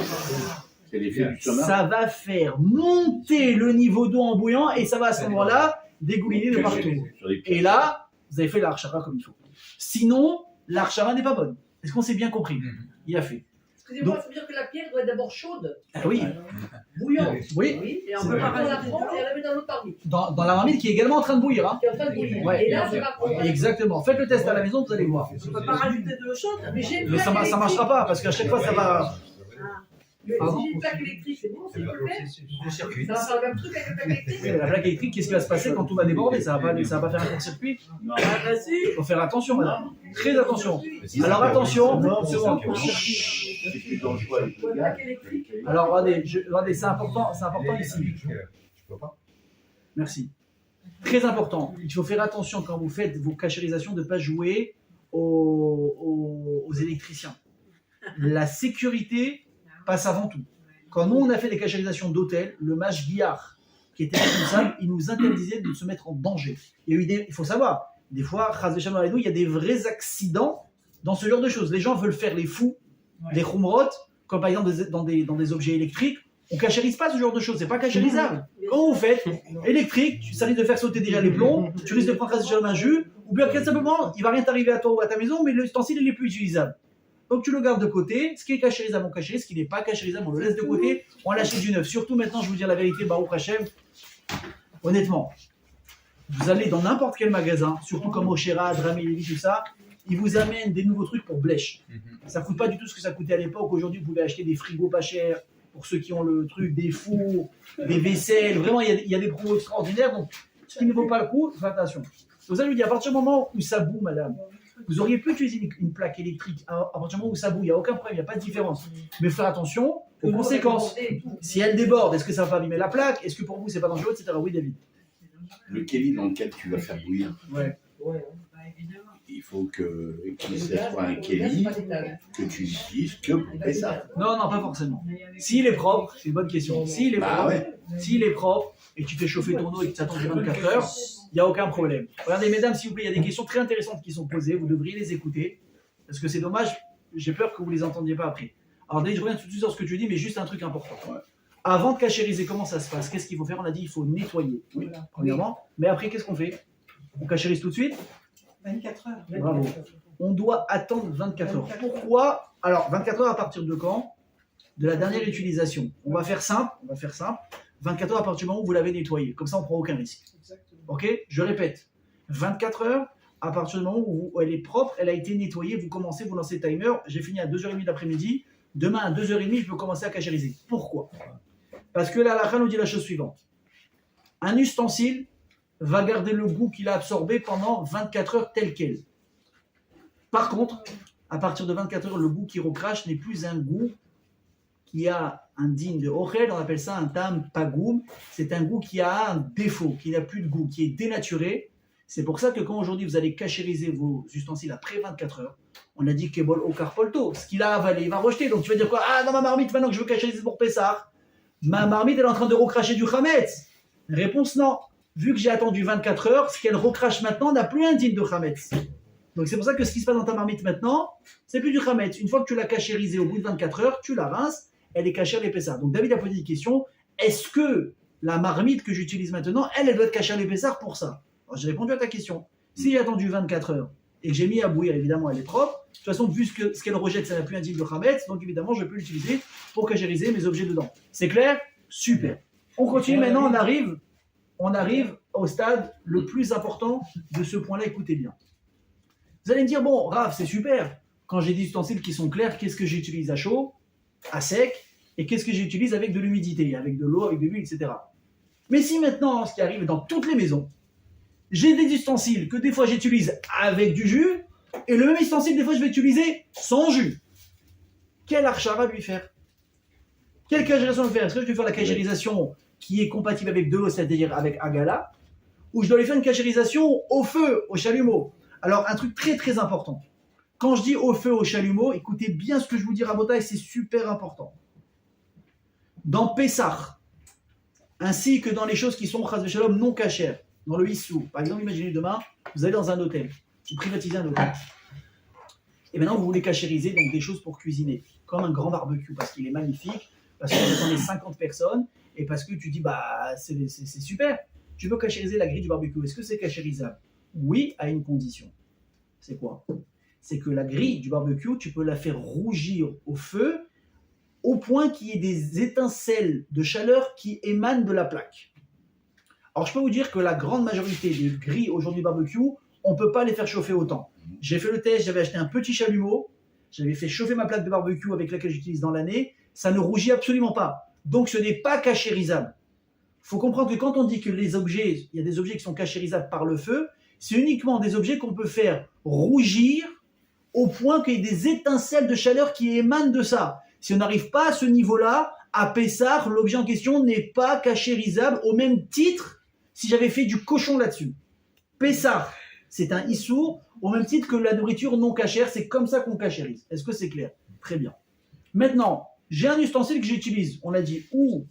C'est l'effet du sonar. Ça va faire monter le niveau d'eau en bouillant et ça va à ce moment-là dégouliner de partout. Et là, vous avez fait l'archara comme il faut. Sinon, l'archara n'est pas bonne. Est-ce qu'on s'est bien compris? Il a fait. Excusez-moi, ça veut dire que la pierre doit être d'abord chaude. Ah oui. Bouillante. Oui. Et on peut pas la prendre et la mettre dans l'autre marmite. Dans la marmite qui est également en train de bouillir. Hein. Qui est en train de bouillir. Ouais. Et là, ça va prendre. Exactement. Faites le test à la maison, vous allez voir. On peut pas rajouter de l'eau chaude. Mais ça marchera pas parce qu'à chaque fois ça va. Mais Pardon? si j'ai une plaque électrique, c'est bon, c'est le faire. Le circuit. Ça va faire le même truc avec la plaque électrique. Mais la plaque électrique, qu'est-ce qui va se passer quand tout va déborder? Ça va pas faire un court-circuit. Non. Ah, bah si. Il faut faire attention, madame. Très attention. Alors attention. C'est dans le choix. La plaque électrique. Alors regardez, c'est important ici. Tu peux pas. Merci. Très important. Il faut faire attention quand vous faites vos cachérisations de ne pas jouer aux électriciens. La sécurité passe avant tout. Quand nous, on a fait des cachérisations d'hôtels, le mage Guillard, qui était responsable, il nous interdisait de se mettre en danger. Il faut savoir, des fois, il y a des vrais accidents dans ce genre de choses. Les gens veulent faire les fous, les khumrot, comme par exemple dans des objets électriques. On ne cachérise pas ce genre de choses, c'est pas cachérisable. Quand vous faites électrique, ça risque de faire sauter déjà les plombs, tu risques de prendre un jus, ou bien simplement, il va rien t'arriver à toi ou à ta maison, mais l'ustensile il est plus utilisable. Donc tu le gardes de côté, ce qui est cachérisable, on cachérise, ce qui n'est pas cachérisable, on le laisse de côté, on l'achète du neuf. Surtout maintenant, je vous dis la vérité, Baruch Hashem, honnêtement, vous allez dans n'importe quel magasin, surtout comme Oshera, Drami Levi, tout ça, ils vous amènent des nouveaux trucs pour blèche. Ça ne coûte pas du tout ce que ça coûtait à l'époque. Aujourd'hui, vous pouvez acheter des frigos pas chers, pour ceux qui ont le truc, des fours, des vaisselles, vraiment, il y a des promos extraordinaires. Donc, ce qui ne vaut pas le coup, faites attention. Vous allez lui dire, à partir du moment où ça boue, madame, vous auriez pu utiliser une plaque électrique. À partir du moment où ça boue, il n'y a aucun problème, il n'y a pas de différence. Mais faire attention aux conséquences. Si elle déborde, est-ce que ça va pas abîmer la plaque? Est-ce que pour vous, c'est pas dangereux, etc. Oui, David. Le kéli dans lequel tu vas faire bouillir, Ouais. il faut qu'il soit un kéli que tu utilises que pour Pessah. Non, pas forcément. S'il est propre, c'est une bonne question. S'il est propre, s'il est propre et que tu fais chauffer ton eau et que ça tombe 24 heures, il n'y a aucun problème. Regardez, mesdames, s'il vous plaît, il y a des questions très intéressantes qui sont posées. Vous devriez les écouter parce que c'est dommage. J'ai peur que vous ne les entendiez pas après. Alors, David, je reviens tout de suite sur ce que tu dis, mais juste un truc important. Avant de cachériser, comment ça se passe? Qu'est-ce qu'il faut faire? On a dit il faut nettoyer, premièrement. Mais après, qu'est-ce qu'on fait? On cachérise tout de suite? 24 heures. Bravo. On doit attendre 24 heures. Pourquoi? Alors, 24 heures à partir de quand? De la dernière utilisation. On va faire simple. 24 heures à partir du moment où vous l'avez nettoyé. Comme ça, on ne prend aucun risque. Ok? Je répète. 24 heures à partir du moment où elle est propre, elle a été nettoyée, vous commencez, vous lancez le timer. J'ai fini à 2h30 l'après-midi. Demain, à 2h30, je peux commencer à cachériser. Pourquoi? Parce que la halakha nous dit la chose suivante. Un ustensile va garder le goût qu'il a absorbé pendant 24 heures tel quel. Par contre, à partir de 24 heures, le goût qui recrache n'est plus un goût qui a un digne de ochel, on appelle ça un tam pagoum. C'est un goût qui a un défaut, qui n'a plus de goût, qui est dénaturé. C'est pour ça que quand aujourd'hui vous allez cachériser vos ustensiles après 24 heures, on a dit kebol okar polto, ce qu'il a avalé, il va rejeter. Donc tu vas dire quoi? Ah, dans ma marmite, maintenant que je veux cachériser pour Pessah, ma marmite elle est en train de recracher du chametz. Réponse non. Vu que j'ai attendu 24 heures, ce qu'elle recrache maintenant n'a plus un digne de chametz. Donc c'est pour ça que ce qui se passe dans ta marmite maintenant, c'est plus du chametz. Une fois que tu l'as cachérisée au bout de 24 heures, tu la rinces, elle est cachée à l'épaisseur. Donc David a posé une question, est-ce que la marmite que j'utilise maintenant, elle doit être cachée à l'épaisseur pour ça? Alors j'ai répondu à ta question. Si j'ai attendu 24 heures et que j'ai mis à bouillir, évidemment elle est propre. De toute façon, vu ce qu'elle rejette, ça n'a plus un digne de chametz, donc évidemment je peux l'utiliser pour cachériser mes objets dedans. C'est clair? Super. On continue maintenant, on arrive au stade le plus important de ce point-là, écoutez bien. Vous allez me dire, bon, Raph, c'est super. Quand j'ai des ustensiles qui sont clairs, qu'est-ce que j'utilise à chaud, à sec, et qu'est-ce que j'utilise avec de l'humidité, avec de l'eau, avec de l'huile, etc. Mais si maintenant, ce qui arrive dans toutes les maisons, j'ai des ustensiles que des fois j'utilise avec du jus, et le même ustensile, des fois, je vais utiliser sans jus. Quel archara lui faire? Quelle cagérisation lui faire? Est-ce que je vais faire la cagérisation qui est compatible avec de l'eau, c'est-à-dire avec agala, ou je dois lui faire une cachérisation au feu, au chalumeau? Alors, un truc très très important. Quand je dis au feu, au chalumeau, écoutez bien ce que je vous dis, Rabotai, c'est super important. Dans Pessah, ainsi que dans les choses qui sont chas v'shalom non cachères, dans le Issou, par exemple, imaginez demain, vous allez dans un hôtel, vous privatisez un hôtel, et maintenant vous voulez cachériser donc des choses pour cuisiner, comme un grand barbecue, parce qu'il est magnifique, parce que vous attendez 50 personnes, et parce que tu dis, bah, c'est super. Tu veux cachériser la grille du barbecue. Est-ce que c'est cachérisable? Oui, à une condition. C'est quoi? C'est que la grille du barbecue, tu peux la faire rougir au feu au point qu'il y ait des étincelles de chaleur qui émanent de la plaque. Alors, je peux vous dire que la grande majorité des grilles aujourd'hui barbecue, on ne peut pas les faire chauffer autant. J'ai fait le test, j'avais acheté un petit chalumeau, j'avais fait chauffer ma plaque de barbecue avec laquelle j'utilise dans l'année, ça ne rougit absolument pas. Donc, ce n'est pas cachérisable. Il faut comprendre que quand on dit que les objets, il y a des objets qui sont cachérisables par le feu, c'est uniquement des objets qu'on peut faire rougir au point qu'il y ait des étincelles de chaleur qui émanent de ça. Si on n'arrive pas à ce niveau-là, à Pessah, l'objet en question n'est pas cachérisable au même titre si j'avais fait du cochon là-dessus. Pessah, c'est un issour, au même titre que la nourriture non cachère, c'est comme ça qu'on cachérise. Est-ce que c'est clair? Très bien. Maintenant, j'ai un ustensile que j'utilise, on a dit, ou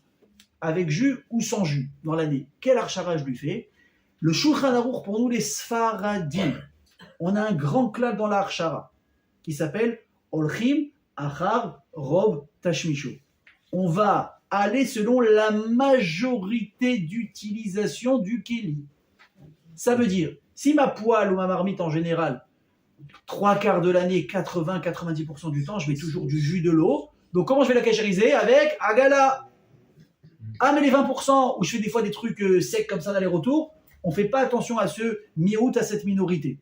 avec jus ou sans jus dans l'année. Quel archara je lui fais? Le Shulchan Aruch, pour nous les Sfaradim, on a un grand clap dans l'archara qui s'appelle Olchim Achar Rov Tashmisho. On va aller selon la majorité d'utilisation du keli. Ça veut dire, si ma poêle ou ma marmite en général, 3/4 de l'année, 80-90% du temps, je mets toujours du jus, de l'eau. Donc comment je vais la cachériser? Avec Agala. Ah, mais les 20% où je fais des fois des trucs secs comme ça d'aller-retour, on ne fait pas attention à ce miout, à cette minorité.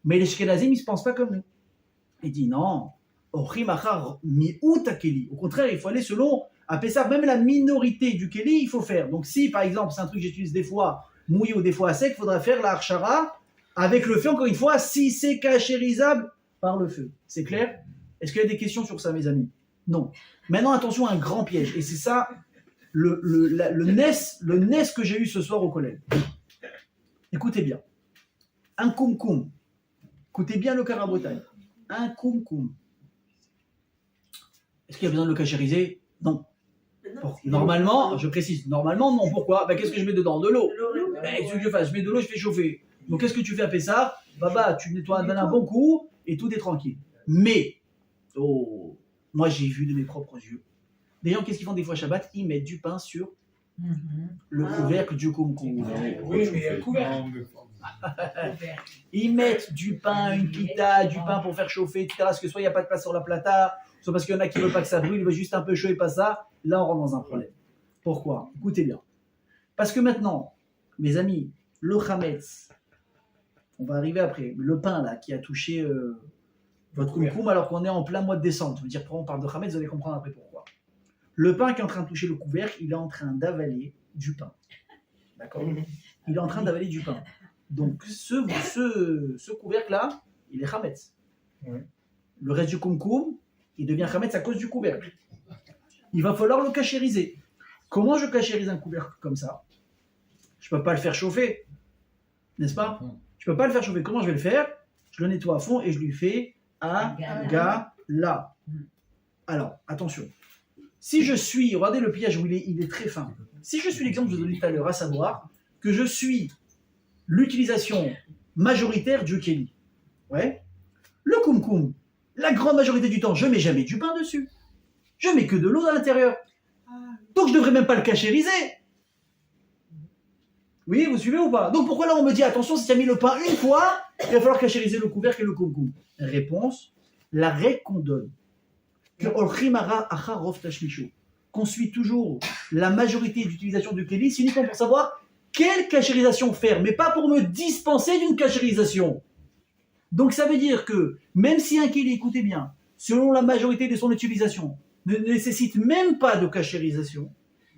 Mais les Shkenazim, ils ne se pensent pas comme nous. Ils disent non, Ochim Achar miout à Keli. Au contraire, il faut aller selon, à Pessah, même la minorité du Keli, il faut faire. Donc si, par exemple, c'est un truc que j'utilise des fois mouillé ou des fois à sec, il faudra faire la Archara avec le feu, encore une fois, si c'est cachérisable par le feu. C'est clair? Est-ce qu'il y a des questions sur ça, mes amis? Non. Maintenant, attention à un grand piège. Et c'est ça, le NES que j'ai eu ce soir au collège. Écoutez bien. Un koum-koum. Écoutez bien le karabotaï. Un koum-koum. Est-ce qu'il y a besoin de le cachériser? Non. Normalement, je précise, normalement non. Pourquoi? Qu'est-ce que je mets dedans? De l'eau. Qu'est-ce que je fais? Je mets de l'eau, je fais chauffer. Donc qu'est-ce que tu fais à Pessah? Baba, tu nettoies, donnes un bon coup et tout est tranquille. Mais, moi j'ai vu de mes propres yeux. Les gens, qu'est-ce qu'ils font des fois Shabbat? Ils mettent du pain sur le couvercle du koum-koum. Oui, mais le couvercle. Ils mettent du pain, une pita, du pain pour faire chauffer, etc. Parce que soit il n'y a pas de place sur la plata, soit parce qu'il y en a qui ne veulent pas que ça brûle, ils veulent juste un peu chaud et pas ça. Là, on rentre dans un problème. Pourquoi? Écoutez bien. Parce que maintenant, mes amis, le chametz, on va arriver après, le pain là qui a touché votre koum-koum alors qu'on est en plein mois de décembre. Je veux dire, pourquoi on parle de chametz, vous allez comprendre après pourquoi. Le pain qui est en train de toucher le couvercle, il est en train d'avaler du pain. D'accord? Il est en train d'avaler du pain. Donc, ce couvercle-là, il est chametz. Oui. Le reste du koum-koum, il devient chametz à cause du couvercle. Il va falloir le cachériser. Comment je cachérise un couvercle comme ça? Je ne peux pas le faire chauffer, n'est-ce pas? Je ne peux pas le faire chauffer. Comment je vais le faire? Je le nettoie à fond et je lui fais agala. Alors, attention. Si je suis, regardez le pliage où il est très fin. Si je suis l'exemple que je vous ai donné tout à l'heure, à savoir que je suis l'utilisation majoritaire du keli. Ouais. Le koum-koum, la grande majorité du temps, je ne mets jamais du pain dessus. Je mets que de l'eau à l'intérieur. Donc je ne devrais même pas le cachériser. Oui, vous suivez ou pas? Donc pourquoi là on me dit attention, si tu as mis le pain une fois, il va falloir cachériser le couvercle et le koum-koum? Réponse, la règle qu'on donne, qu'on suit toujours la majorité d'utilisation du keli, c'est uniquement pour savoir quelle cachérisation faire, mais pas pour me dispenser d'une cachérisation. Donc ça veut dire que même si un keli, écoutez bien, selon la majorité de son utilisation, ne nécessite même pas de cachérisation,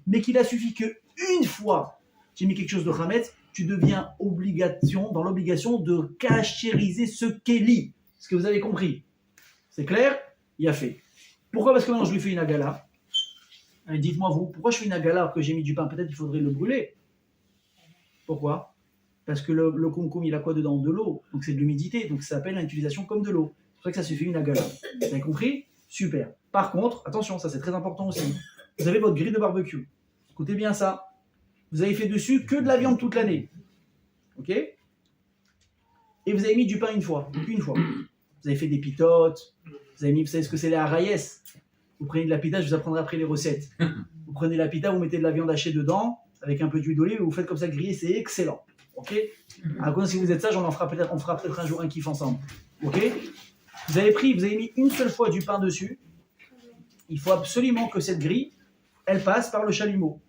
mais qu'il a suffi qu'une fois j'ai mis quelque chose de chametz, tu deviens dans l'obligation de cachériser ce keli. Est-ce que vous avez compris? C'est clair? Il a fait. Pourquoi? Parce que maintenant je lui fais une agala. Dites-moi vous, pourquoi je fais une agala alors que j'ai mis du pain? Peut-être qu'il faudrait le brûler. Pourquoi? Parce que le koum-koum, il a quoi dedans? De l'eau. Donc c'est de l'humidité. Donc ça s'appelle l'utilisation comme de l'eau. C'est pour ça que ça se fait une agala. Vous avez compris? Super. Par contre, attention, ça c'est très important aussi. Vous avez votre grille de barbecue. Écoutez bien ça. Vous avez fait dessus que de la viande toute l'année. Ok? Et vous avez mis du pain une fois. Vous avez fait des pitotes. Vous savez ce que c'est les arayes? Vous prenez de la pita, je vous apprendrai après les recettes. Vous prenez la pita, vous mettez de la viande hachée dedans, avec un peu d'huile d'olive, et vous faites comme ça griller, c'est excellent. Ok? Alors, si vous êtes sage, on fera peut-être un jour un kiff ensemble. Ok? Vous avez mis une seule fois du pain dessus. Il faut absolument que cette grille, elle passe par le chalumeau.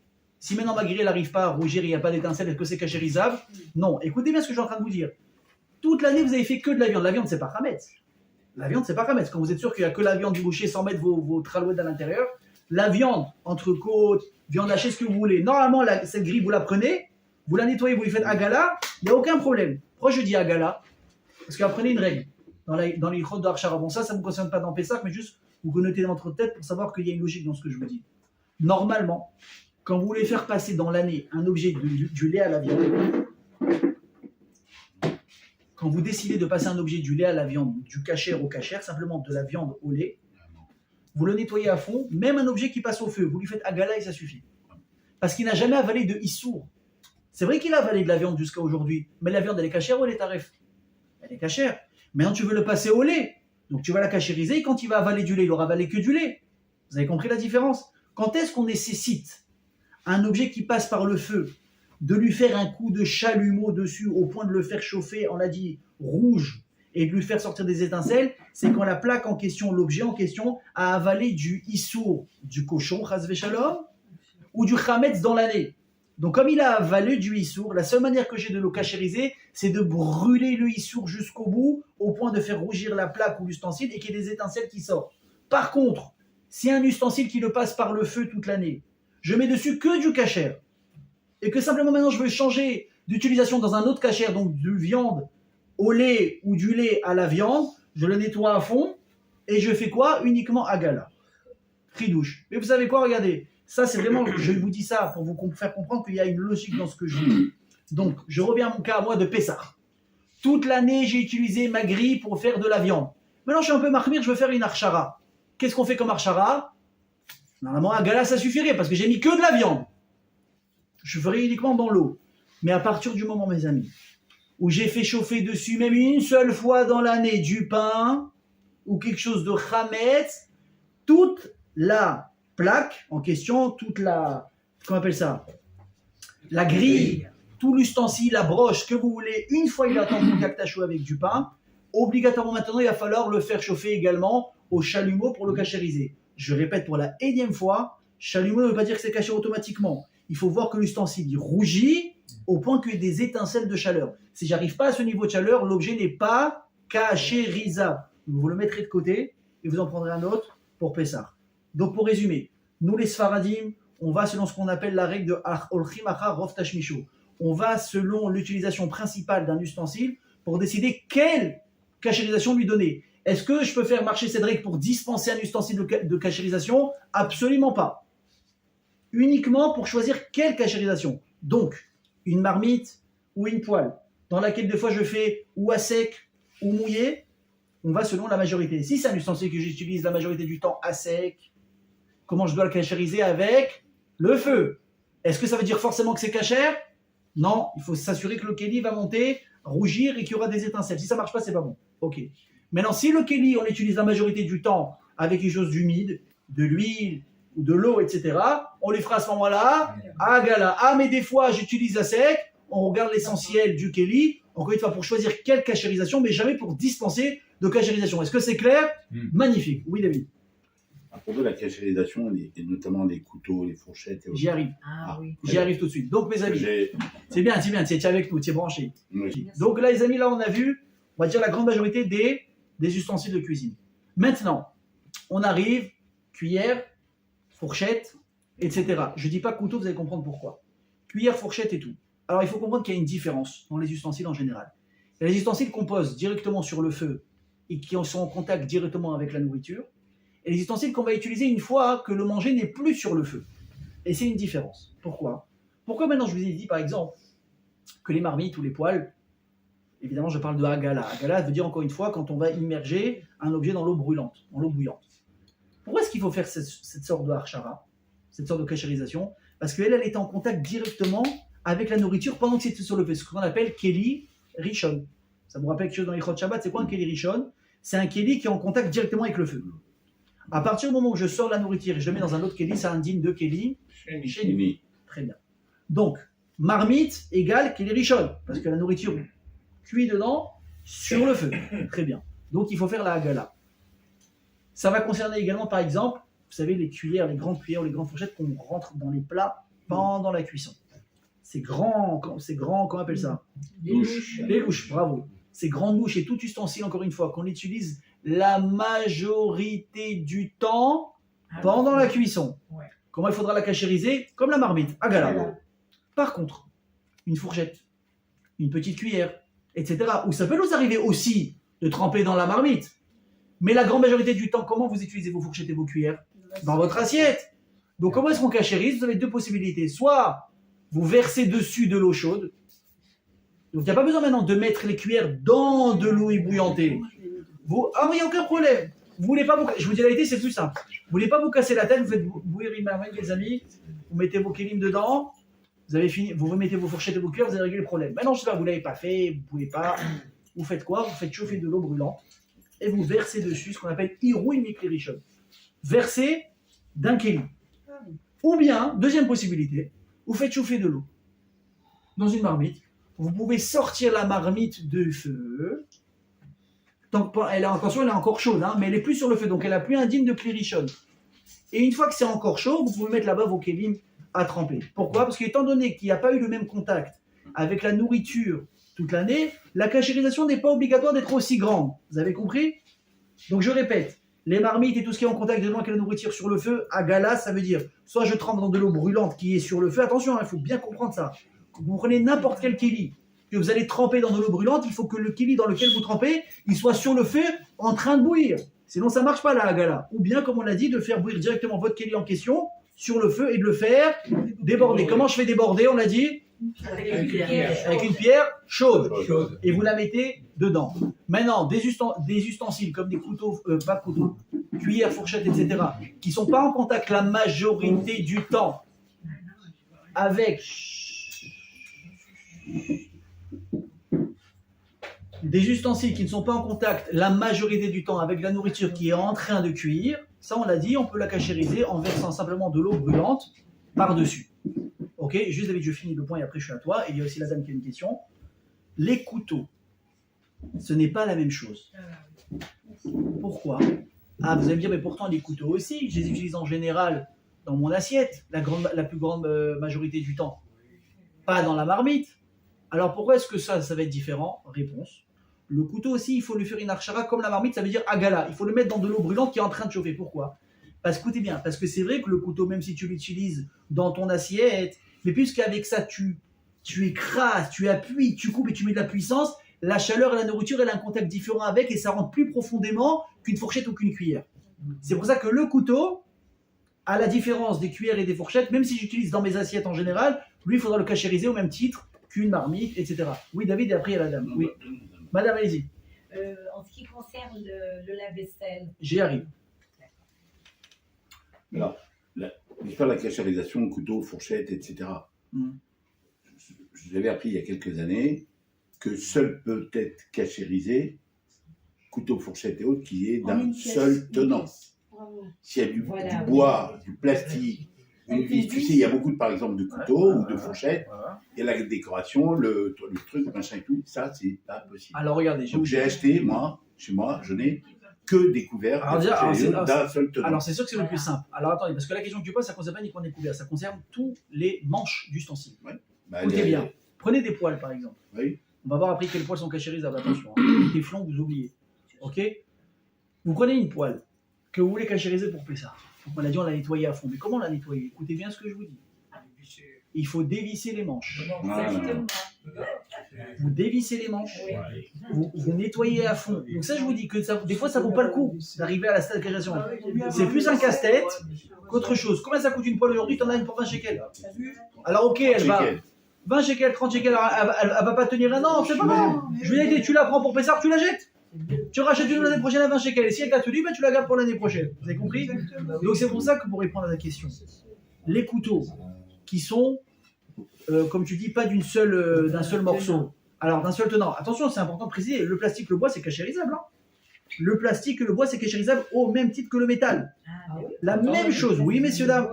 Si maintenant ma grille n'arrive pas à rougir, il n'y a pas d'étincelle, est-ce que c'est cachérisable? Non. Écoutez bien ce que je suis en train de vous dire. Toute l'année, vous avez fait que de la viande. La viande, c'est pas chametz. La viande, c'est pas chametz. Quand vous êtes sûr qu'il n'y a que la viande du boucher sans mettre vos tralouettes à l'intérieur, la viande, entrecôte, viande hachée, ce que vous voulez. Normalement, cette grille, vous la prenez, vous la nettoyez, vous lui faites agala, il n'y a aucun problème. Pourquoi je dis agala? Parce qu'apprenez une règle. Dans les chrotes d'Archara, bon, ça ne vous concerne pas dans Pessah, mais juste vous connotez dans votre tête pour savoir qu'il y a une logique dans ce que je vous dis. Normalement, quand vous voulez faire passer dans l'année un objet du lait à la viande, quand vous décidez de passer un objet du lait à la viande, du kasher au kasher, simplement de la viande au lait, vous le nettoyez à fond, même un objet qui passe au feu, vous lui faites agala et ça suffit. Parce qu'il n'a jamais avalé de issour. C'est vrai qu'il a avalé de la viande jusqu'à aujourd'hui, mais la viande elle est kasher ou elle est taref? Elle est kasher. Maintenant tu veux le passer au lait, donc tu vas la kashériser et quand il va avaler du lait, il aura avalé que du lait. Vous avez compris la différence? Quand est-ce qu'on nécessite un objet qui passe par le feu de lui faire un coup de chalumeau dessus au point de le faire chauffer, on l'a dit, rouge, et de lui faire sortir des étincelles, c'est quand la plaque en question, l'objet en question, a avalé du issour, du cochon, chas v'shalom, ou du chametz dans l'année. Donc comme il a avalé du issour, la seule manière que j'ai de le kashériser, c'est de brûler le issour jusqu'au bout, au point de faire rougir la plaque ou l'ustensile et qu'il y ait des étincelles qui sortent. Par contre, si un ustensile qui le passe par le feu toute l'année, je mets dessus que du kasher, et que simplement maintenant je veux changer d'utilisation dans un autre kasher, donc du viande au lait ou du lait à la viande, je le nettoie à fond, et je fais quoi? Uniquement agala. Tridouche. Mais vous savez quoi? Regardez, ça c'est vraiment, je vous dis ça pour vous faire comprendre qu'il y a une logique dans ce que je dis. Donc, je reviens à mon cas à moi de Pessah. Toute l'année, j'ai utilisé ma grille pour faire de la viande. Maintenant, je suis un peu marmire, je veux faire une archara. Qu'est-ce qu'on fait comme archara? Normalement, agala, ça suffirait, parce que j'ai mis que de la viande. Je ferai uniquement dans l'eau. Mais à partir du moment, mes amis, où j'ai fait chauffer dessus même une seule fois dans l'année du pain ou quelque chose de chametz, toute la plaque en question, toute la, comment on appelle ça, la grille, tout l'ustensile, la broche, que vous voulez, une fois il attend en contact à chaud avec du pain, obligatoirement maintenant il va falloir le faire chauffer également au chalumeau pour le kashériser. Je répète pour la énième fois, chalumeau ne veut pas dire que c'est caché automatiquement. Il faut voir que l'ustensile il rougit au point qu'il y ait des étincelles de chaleur. Si j'arrive pas à ce niveau de chaleur, l'objet n'est pas kashérisable. Vous le mettrez de côté et vous en prendrez un autre pour Pessah. Donc pour résumer, nous les Sfaradim, on va selon ce qu'on appelle la règle de Olchim Achar Rov Tashmishu. On va selon l'utilisation principale d'un ustensile pour décider quelle kashérisation lui donner. Est-ce que je peux faire marcher cette règle pour dispenser un ustensile de kashérisation? Absolument pas. Uniquement pour choisir quelle kashérisation. Donc, une marmite ou une poêle, dans laquelle des fois je fais ou à sec ou mouillé, on va selon la majorité. Si c'est un ustensile que j'utilise la majorité du temps à sec, comment je dois le kashériser? Avec le feu. Est-ce que ça veut dire forcément que c'est kasher? Non, il faut s'assurer que le kéli va monter, rougir et qu'il y aura des étincelles. Si ça marche pas, c'est pas bon. Ok. Maintenant, si le kéli, on l'utilise la majorité du temps avec quelque chose d'humide, de l'huile ou de l'eau, etc., on les fera à ce moment-là à gala. Ah, mais des fois, j'utilise à sec, on regarde l'essentiel du kéli, encore une fois, pour choisir quelle kashérisation, mais jamais pour dispenser de kashérisation. Est-ce que c'est clair? Magnifique. Oui, David. À propos de la kashérisation, et notamment les couteaux, les fourchettes... J'y arrive. Ah oui. J'y arrive tout de suite. Donc, mes amis, c'est bien, tu es avec nous, tu es branché. Oui. Donc là, les amis, là, on a vu, on va dire, la grande majorité des ustensiles de cuisine. Maintenant, on arrive, cuillère, fourchette, etc. Je ne dis pas couteau, vous allez comprendre pourquoi. Cuillère, fourchette et tout. Alors, il faut comprendre qu'il y a une différence dans les ustensiles en général. Il y a les ustensiles qu'on pose directement sur le feu et qui sont en contact directement avec la nourriture, et les ustensiles qu'on va utiliser une fois que le manger n'est plus sur le feu. Et c'est une différence. Pourquoi? Pourquoi maintenant je vous ai dit, par exemple, que les marmites ou les poêles, évidemment je parle de Hagala. Hagala veut dire encore une fois quand on va immerger un objet dans l'eau brûlante, dans l'eau bouillante. Pourquoi est-ce qu'il faut faire cette sorte de harchara, cette sorte de kashérisation? Parce qu'elle est en contact directement avec la nourriture pendant que c'est sur le feu. Ce qu'on appelle Keli Rishon. Ça vous rappelle quelque chose dans les Chod Shabbat? C'est quoi un Keli Rishon? C'est un Keli qui est en contact directement avec le feu. À partir du moment où je sors la nourriture et je le mets dans un autre Keli, ça indigne deux Keli Sheni. Très bien. Donc, marmite égale Keli Rishon, parce que la nourriture cuit dedans sur le feu. Très bien. Donc, il faut faire la Hagala. Ça va concerner également, par exemple, vous savez, les cuillères, les grandes cuillères, les grandes fourchettes qu'on rentre dans les plats pendant la cuisson. Ces grands, comment on appelle ça? Les louches. Les louches, bravo. Ces grandes louches et tout ustensile, encore une fois, qu'on utilise la majorité du temps pendant la cuisson. Ouais. Comment il faudra la kashériser? Comme la marmite, Hagala. Par contre, une fourchette, une petite cuillère, etc., où ça peut nous arriver aussi de tremper dans la marmite. Mais la grande majorité du temps, comment vous utilisez vos fourchettes et vos cuillères? Dans votre assiette. Donc comment est-ce qu'on cachérise? Vous avez deux possibilités. Soit vous versez dessus de l'eau chaude. Donc il n'y a pas besoin maintenant de mettre les cuillères dans de l'eau ébouillantée. Ah mais il n'y a aucun problème. Vous voulez pas je vous dis la vérité, c'est plus simple. Vous voulez pas vous casser la tête, vous faites bouillir une marmite, les amis, vous mettez vos kélim dedans, vous avez fini, vous remettez vos fourchettes et vos cuillères, vous avez réglé le problème. Maintenant, je sais pas, vous l'avez pas fait, vous pouvez pas. Vous faites quoi? Vous faites chauffer de l'eau brûlante et vous versez dessus ce qu'on appelle irouï miklirishon. Versez d'un kélim. Ou bien, deuxième possibilité, vous faites chauffer de l'eau dans une marmite. Vous pouvez sortir la marmite du feu. Donc, attention, elle est encore chaude, hein, mais elle est plus sur le feu, donc elle n'a plus un digne de klirishon. Et une fois que c'est encore chaud, vous pouvez mettre là-bas vos kélim à tremper. Pourquoi? Parce qu'étant donné qu'il n'y a pas eu le même contact avec la nourriture toute l'année, la cachérisation n'est pas obligatoire d'être aussi grande. Vous avez compris? Donc je répète, les marmites et tout ce qui est en contact directement avec la nourriture sur le feu, à galas, ça veut dire soit je trempe dans de l'eau brûlante qui est sur le feu, attention, il faut bien comprendre ça. Vous prenez n'importe quel kéli que vous allez tremper dans de l'eau brûlante, il faut que le kéli dans lequel vous trempez, il soit sur le feu en train de bouillir. Sinon ça ne marche pas là à gala. Ou bien, comme on l'a dit, de faire bouillir directement votre kéli en question sur le feu et de le faire déborder. Comment je fais déborder? On l'a dit avec une pierre chaude. Et vous la mettez dedans. Maintenant, des ustensiles comme des couteaux, pas couteaux, cuillères, fourchettes, etc., qui ne sont pas en contact la majorité du temps avec des ustensiles qui ne sont pas en contact la majorité du temps avec la nourriture qui est en train de cuire, ça on l'a dit, on peut la cachériser en versant simplement de l'eau brûlante par-dessus. Ok, juste David, je finis le point et après je suis à toi. Et il y a aussi la dame qui a une question. Les couteaux, ce n'est pas la même chose. Pourquoi? Ah, vous allez me dire, mais pourtant les couteaux aussi, je les utilise en général dans mon assiette, la plus grande majorité du temps. Pas dans la marmite. Alors pourquoi est-ce que ça va être différent? Réponse. Le couteau aussi, il faut lui faire une archara comme la marmite, ça veut dire agala. Il faut le mettre dans de l'eau brûlante qui est en train de chauffer. Pourquoi? Parce que, écoutez bien, parce que c'est vrai que le couteau, même si tu l'utilises dans ton assiette, mais puisqu'avec ça, tu écrases, tu appuies, tu coupes et tu mets de la puissance, la chaleur et la nourriture, elle a un contact différent avec et ça rentre plus profondément qu'une fourchette ou qu'une cuillère. C'est pour ça que le couteau, à la différence des cuillères et des fourchettes, même si j'utilise dans mes assiettes en général, lui, il faudra le cachériser au même titre qu'une marmite, etc. Oui, David, et après, il y a la dame. Oui. Madame, allez-y. En ce qui concerne le lave-vaisselle. J'y arrive. Alors, l'histoire de la cachérisation, couteau, fourchette, etc. Je l'avais appris il y a quelques années que seul peut être cachérisé, couteau, fourchette et autres, qui est d'un seul tenant. S'il y a du bois, du plastique, une vis, tu sais, il y a beaucoup, par exemple, de couteaux ou de fourchettes, il y a la décoration, le truc, machin et tout, ça, c'est pas possible. Alors, regardez. Donc, j'ai acheté, moi, chez moi, je n'ai que des couverts d'un seul tenant. Alors, c'est sûr que c'est le plus simple. Alors, attendez, parce que la question que tu poses, ça ne concerne pas uniquement les couverts, ça concerne tous les manches d'ustensiles. Ouais. Écoutez bien. Prenez des poêles, par exemple. Oui. On va voir après quelles poêles sont cachérisables. Attention, hein. Les téflons, vous oubliez. Ok? Vous prenez une poêle que vous voulez cachériser pour Pessah. On l'a dit, on l'a nettoyée à fond. Mais comment la nettoyer? Écoutez bien ce que je vous dis. Il faut dévisser les manches. Vous dévissez les manches. Vous nettoyez à fond. Donc ça, je vous dis que ça, des fois, ça ne vaut pas le coup d'arriver à la stade de cachérisation. C'est plus un casse-tête qu'autre chose. Combien ça coûte une poêle aujourd'hui? Tu en as une pour 20 shekels. Alors ok, elle va... 20 shekels, 30 shekels, elle va pas tenir un an, c'est pas grave. Je vais dire, tu la prends pour Pessah, tu la jettes. Tu rachètes une l'année prochaine à 20 shekels. Et si elle t'a tenu, ben tu la gardes pour l'année prochaine. Vous avez compris? Donc c'est pour ça que pour répondre à la question, les couteaux qui sont, comme tu dis, pas d'un seul morceau. Alors d'un seul tenant. Attention, c'est important de préciser, le plastique, le bois, c'est cachérisable. Hein. Le plastique et le bois, c'est cachérisable au même titre que le métal. La même chose, oui messieurs, dames.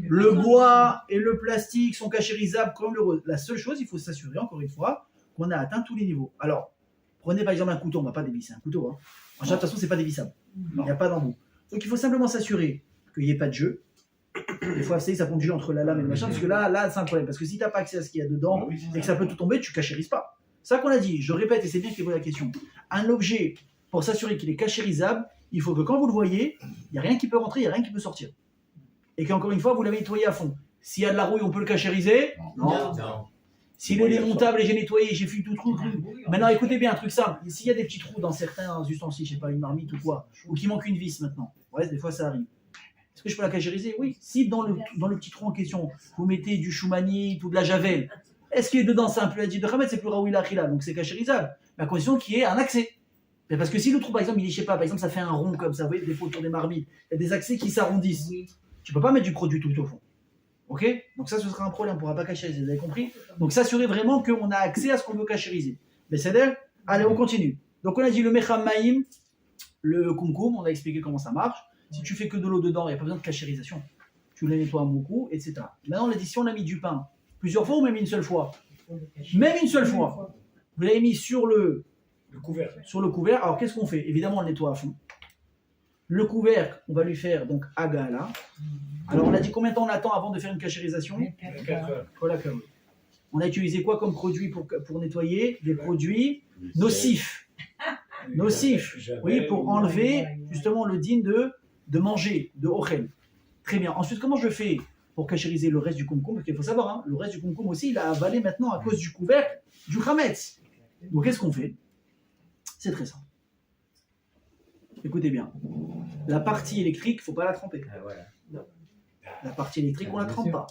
Le bois et le plastique sont cachérisables comme le rose. La seule chose, il faut s'assurer, encore une fois, qu'on a atteint tous les niveaux. Alors, prenez par exemple un couteau, on ne va pas dévisser un couteau. Hein. En général, de toute façon, ce n'est pas dévissable. Il n'y a pas d'embout. Donc il faut simplement s'assurer qu'il n'y ait pas de jeu. Des fois, ça prend du jeu entre la lame et le machin, parce que là c'est un problème. Parce que si tu n'as pas accès à ce qu'il y a dedans et que ça peut tout tomber, tu ne cachérises pas. C'est ça qu'on a dit, je répète, et c'est bien qu'il pose la question. Un objet, pour s'assurer qu'il est cachérisable, il faut que quand vous le voyez, il n'y a rien qui peut rentrer, il n'y a rien qui peut sortir. Et qu'encore une fois, vous l'avez nettoyé à fond. S'il y a de la rouille, on peut le cachériser? Non. S'il est démontable et j'ai nettoyé, j'ai fait tout truc. Maintenant, écoutez bien, un truc simple. S'il y a des petits trous dans certains ustensiles, je sais pas, une marmite ou quoi, ou qu'il manque une vis maintenant, ouais, des fois ça arrive. est-ce que je peux la cachériser? Oui. Si dans le petit trou en question, vous mettez du choumanite ou de la javel, est-ce qu'il est dedans, c'est un plus adit de Khamet, c'est plus raoui l'achila, donc c'est cachérisable. Mais à condition qu'il y ait un accès. Mais parce que si le trou, par exemple, il est, je sais pas, par exemple, ça fait un rond comme ça, vous voyez, des fois autour des marmites, il y a des accès qui s'arrondissent. Tu peux pas mettre du produit tout au fond. Ok? Donc ça, ce sera un problème, on ne pourra pas cachériser, vous avez compris? Donc s'assurer vraiment qu'on a accès à ce qu'on veut cachériser. Mais c'est d'elle. Allez, on continue. Donc on a dit le mecham maïm, le kumkum, on a expliqué comment ça marche. Si tu fais que de l'eau dedans, il n'y a pas besoin de cachérisation. Tu le nettoies beaucoup, etc. Maintenant, l'addition, on a mis du pain. Plusieurs fois ou même une seule fois? Même une seule fois. Vous l'avez mis sur le couvercle. Alors qu'est-ce qu'on fait? Évidemment, on le nettoie à fond. Le couvercle, on va lui faire donc agala. Alors on a dit combien de temps on attend avant de faire une cachérisation? 4 heures. On a utilisé quoi comme produit pour nettoyer? Des produits nocifs. Nocifs. Oui, pour enlever justement le din de manger, de ochel. Très bien. Ensuite, comment je fais pour cachériser le reste du kumkum? Parce qu'il faut savoir, hein, le reste du kumkum aussi, il a avalé maintenant à cause du couvercle du chametz. Donc qu'est-ce qu'on fait? C'est très simple. Écoutez bien. La partie électrique, il ne faut pas la tremper. La partie électrique, on ne la trempe pas.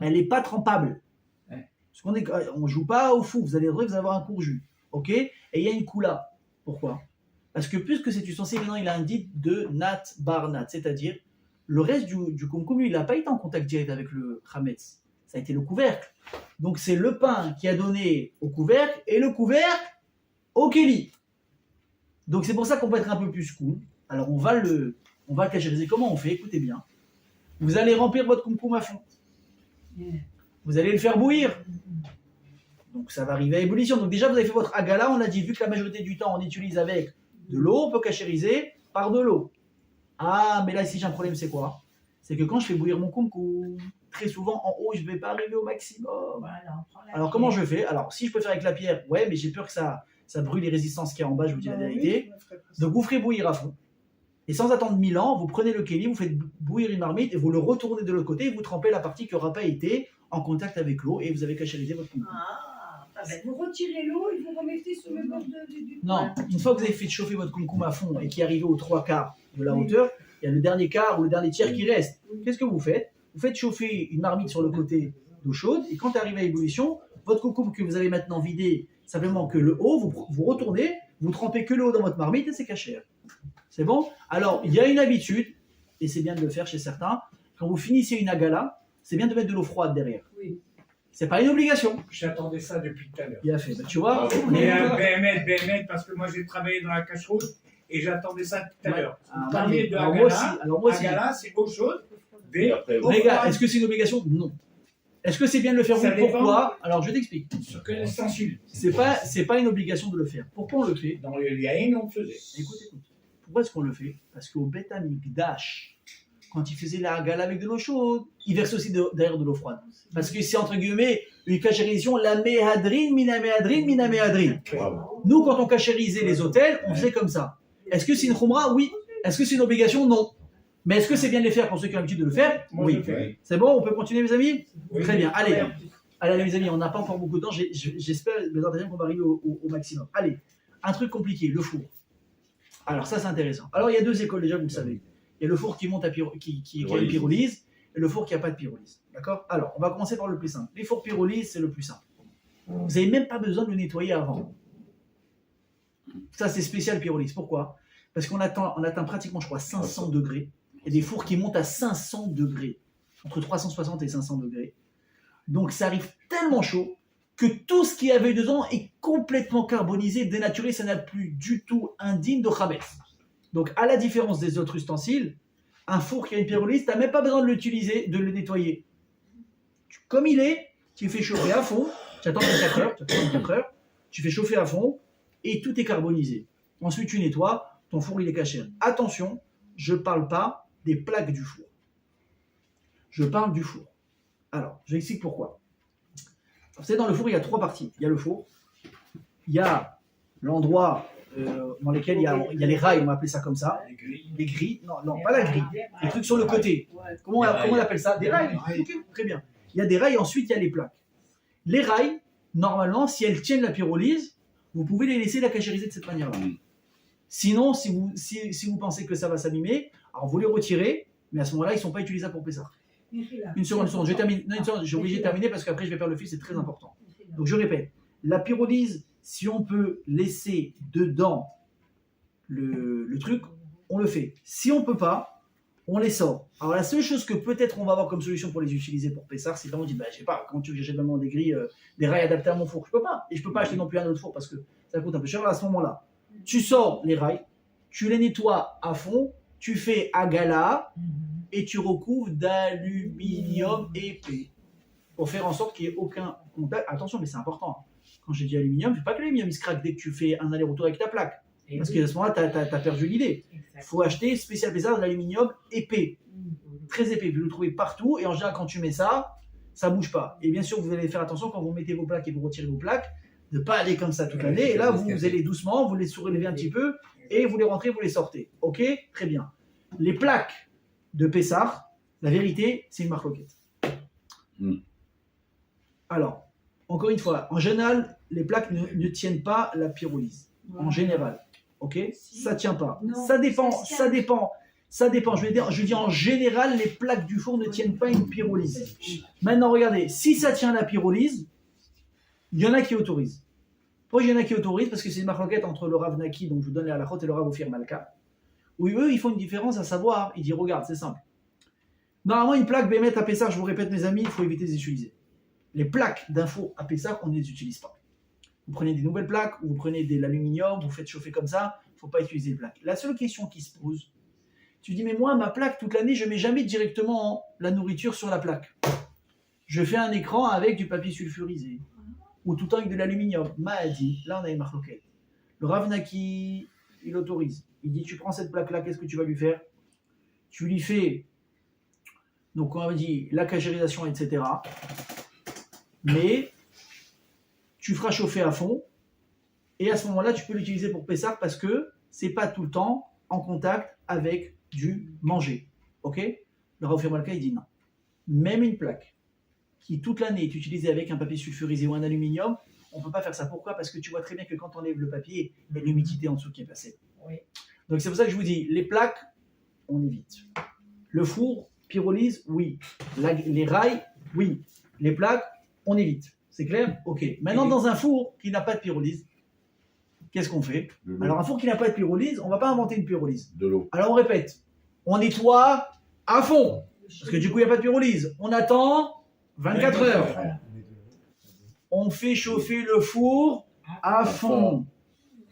Elle n'est pas trempable. Parce qu'on ne joue pas au fou. Vous allez avoir un court jus. Ok? Et il y a une coula. Pourquoi? Parce que puisque c'est ustensile, maintenant il a un dit de nat bar nat. C'est-à-dire, le reste du kumkum, il n'a pas été en contact direct avec le chametz. Ça a été le couvercle. Donc c'est le pain qui a donné au couvercle et le couvercle au kéli. Donc c'est pour ça qu'on peut être un peu plus cool. Alors on va le cachériser. Comment on fait? Écoutez bien. Vous allez remplir votre kumkum à fond. Vous allez le faire bouillir. Donc ça va arriver à ébullition. Donc déjà vous avez fait votre agala. On a dit, vu que la majorité du temps on utilise avec de l'eau, on peut cachériser par de l'eau. Ah, mais là ici j'ai un problème, c'est quoi? C'est que quand je fais bouillir mon kumkum, très souvent en haut je ne vais pas arriver au maximum. Alors comment je fais? Alors si je peux faire avec la pierre, ouais, mais j'ai peur que ça brûle les résistances qu'il y a en bas, je vous dis la vérité. Donc vous ferez bouillir à fond. Et sans attendre 1000 ans, vous prenez le kéli, vous faites bouillir une marmite et vous le retournez de l'autre côté et vous trempez la partie qui n'aura pas été en contact avec l'eau et vous avez cachérisé votre kumkum. Vous retirez l'eau et vous remettez sur le bord du... Non, une fois que vous avez fait chauffer votre kumkum à fond et qui est arrivé aux 3/4 de la hauteur, il y a le dernier quart ou le dernier tiers qui reste. Qu'est-ce que vous faites? Vous faites chauffer une marmite sur le côté d'eau chaude et quand elle arrive à ébullition, votre kumkum que vous avez maintenant vidé, simplement que le haut, vous retournez, vous trempez que le haut dans votre marmite et c'est caché. C'est bon? Alors, il y a une habitude, et c'est bien de le faire chez certains, quand vous finissez une agala, c'est bien de mettre de l'eau froide derrière. Oui. C'est pas une obligation. J'attendais ça depuis tout à l'heure. Bien fait. Ben, tu vois, Mais BML, parce que moi j'ai travaillé dans la cache-route et j'attendais ça tout à l'heure. Vous parliez de alors Agala. moi aussi. Agala, c'est eau chaude. B, eau Les gars, froide. est-ce que c'est une obligation? Non. Est-ce que c'est bien de le faire? Ça Oui. dépend. Pourquoi? Alors je t'explique. Sur quel ustensile? C'est pas une obligation de le faire. Pourquoi on le fait? Dans le Yahin, on le faisait. Écoute. Pourquoi est-ce qu'on le fait? Parce qu'au Beth Amikdash, quand il faisait la gala avec de l'eau chaude, il verse aussi derrière de l'eau froide. Parce que c'est entre guillemets une cachérisation, la méhadrine, mina méhadrine. Nous, quand on cachérisait les hôtels, on faisait comme ça. Est-ce que c'est une khumra? Oui. Est-ce que c'est une obligation? Non. Mais est-ce que c'est bien de les faire pour ceux qui ont l'habitude de le faire? Moi, Oui. je le fais. C'est bon, on peut continuer, mes amis? Oui. Très bien. Allez, mes amis, on n'a pas encore beaucoup de temps. J'espère, mes intérêts, qu'on va arriver au maximum. Allez, un truc compliqué, le four. Alors ça, c'est intéressant. Alors il y a deux écoles déjà, vous le savez. Il y a le four qui monte à qui a une pyrolyse et le four qui n'a pas de pyrolyse. D'accord? Alors, on va commencer par le plus simple. Les fours pyrolyse, c'est le plus simple. Vous n'avez même pas besoin de le nettoyer avant. Ça, c'est spécial pyrolyse. Pourquoi? Parce qu'on atteint pratiquement, je crois, 500 degrés. Il y a des fours qui montent à 500 degrés, entre 360 et 500 degrés. Donc ça arrive tellement chaud que tout ce qu'il y avait dedans est complètement carbonisé, dénaturé, ça n'a plus du tout indigne de chametz. Donc à la différence des autres ustensiles, un four qui a une pyrolyse, tu n'as même pas besoin de l'utiliser, de le nettoyer. Comme il est, tu fais chauffer à fond, tu attends 24 heures, tu fais chauffer à fond et tout est carbonisé. Ensuite tu nettoies, ton four il est caché. Attention, je ne parle pas des plaques du four. Je parle du four. Alors, je explique pourquoi. Vous savez, dans le four, il y a trois parties. Il y a le four, il y a l'endroit dans lequel il y a les rails, on va appeler ça comme ça. Les grilles. Non, pas la grille. Les trucs sur le côté. Comment on appelle ça? Des rails. Ok, très bien. Il y a des rails, ensuite il y a les plaques. Les rails, normalement, si elles tiennent la pyrolyse, vous pouvez les laisser la cachériser de cette manière-là. Sinon, si vous pensez que ça va s'abîmer, alors vous les retirez Mais à ce moment-là, ils ne sont pas utilisables pour Pessah. Mechila. Une seconde, je termine. Non, une seconde, j'ai obligé de terminer parce qu'après je vais perdre le fil, c'est très important. Donc je répète, la pyrolyse, si on peut laisser dedans le truc, on le fait. Si on ne peut pas, on les sort. Alors la seule chose que peut-être on va avoir comme solution pour les utiliser pour Pessah, c'est quand on dit, bah, je sais pas, quand tu veux que j'achète vraiment des grilles, des rails adaptés à mon four, je peux pas. Et je peux pas acheter non plus un autre four parce que ça coûte un peu cher. Alors, à ce moment-là, tu sors les rails, tu les nettoies à fond, tu fais agala et tu recouvres d'aluminium épais pour faire en sorte qu'il n'y ait aucun contact. Attention, mais c'est important. Quand j'ai dit aluminium, je ne veux pas que l'aluminium il se craque dès que tu fais un aller-retour avec ta plaque. Parce qu'à ce moment-là, tu as perdu l'idée. Il faut acheter spécial Pessah de l'aluminium épais, très épais. Vous le trouvez partout et en général, quand tu mets ça, ça ne bouge pas. Et bien sûr, vous allez faire attention quand vous mettez vos plaques et vous retirez vos plaques, de ne pas aller comme ça toute l'année. Et là, vous allez doucement, vous les soulevez un petit peu et vous les rentrez, vous les sortez. Ok, très bien. Les plaques de Pessah, la vérité, c'est une marloquette. Alors, encore une fois, en général, les plaques ne tiennent pas la pyrolyse. En général. Ok, ça tient pas. Non, ça dépend. ça Je dis en général, les plaques du four ne tiennent pas une pyrolyse. Maintenant, regardez, si ça tient la pyrolyse, il y en a qui autorisent. Pourquoi il y en a qui autorisent? Parce que c'est une marloquette entre le Rav Naki, donc je vous donne la halachot, et le Rav Ophir Malka, où eux, ils font une différence à savoir, ils disent, regarde, c'est simple. Normalement, une plaque Bémet à Pessah, je vous répète mes amis, il faut éviter de les utiliser. Les plaques d'un four à Pessah, on ne les utilise pas. Vous prenez des nouvelles plaques, ou vous prenez de l'aluminium, vous faites chauffer comme ça, il ne faut pas utiliser les plaques. La seule question qui se pose, tu dis, mais moi, ma plaque, toute l'année, je ne mets jamais directement la nourriture sur la plaque. Je fais un écran avec du papier sulfurisé, ou tout le temps avec de l'aluminium. Mahadi, là, on a une marloquette. Le Rav Naki, il autorise. Il dit, tu prends cette plaque-là, qu'est-ce que tu vas lui faire? Tu lui fais, donc on a dit, la cachérisation, etc. Mais tu feras chauffer à fond, et à ce moment-là, tu peux l'utiliser pour Pessah parce que c'est pas tout le temps en contact avec du manger. Ok? Le Rav Ophir Malka, il dit non. Même une plaque qui toute l'année est utilisée avec un papier sulfurisé ou un aluminium, on ne peut pas faire ça. Pourquoi? Parce que tu vois très bien que quand on enlève le papier, il y a de l'humidité en dessous qui est passée. Oui. Donc c'est pour ça que je vous dis, les plaques, on évite. Le four, pyrolyse, oui. Les rails, oui. Les plaques, on évite. C'est clair? Ok. Maintenant, dans un four qui n'a pas de pyrolyse, qu'est-ce qu'on fait? Alors, un four qui n'a pas de pyrolyse, on ne va pas inventer une pyrolyse. De l'eau. Alors, on répète. On nettoie à fond. Parce que du coup, il n'y a pas de pyrolyse. On attend 24 heures. On fait chauffer le four à fond.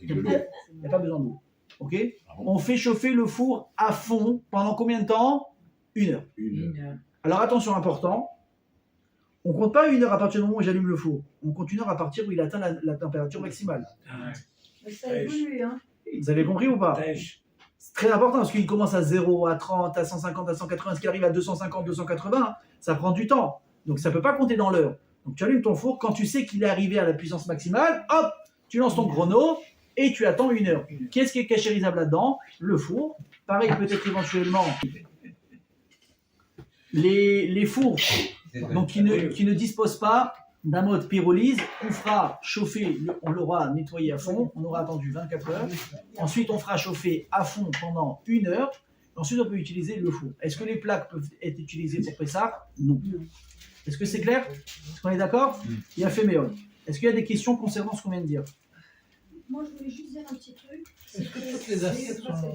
Il n'y a pas besoin d'eau. Ok? On fait chauffer le four à fond pendant combien de temps? 1 heure. Alors, attention, important. On ne compte pas 1 heure à partir du moment où j'allume le four. On compte 1 heure à partir où il atteint la température maximale. Ça évolue, hein. Vous avez compris ou pas? C'est très important parce qu'il commence à 0, à 30, à 150, à 180, ce qui arrive à 250, 280, ça prend du temps. Donc ça ne peut pas compter dans l'heure. Donc tu allumes ton four, quand tu sais qu'il est arrivé à la puissance maximale, hop, tu lances ton chrono et tu attends 1 heure. Qu'est-ce qui est cachérisable là-dedans? Le four. Pareil, peut-être éventuellement les fours donc, qui ne disposent pas d'un mode pyrolyse. On fera chauffer, on l'aura nettoyé à fond, on aura attendu 24 heures. Ensuite, on fera chauffer à fond pendant 1 heure. Ensuite, on peut utiliser le four. Est-ce que les plaques peuvent être utilisées pour Pessah? Non. Est-ce que c'est clair? Est-ce qu'on est d'accord? Il y a fait méol. Est-ce qu'il y a des questions concernant ce qu'on vient de dire? Moi, je voulais juste dire un petit truc. Est-ce que toutes les assiettes sont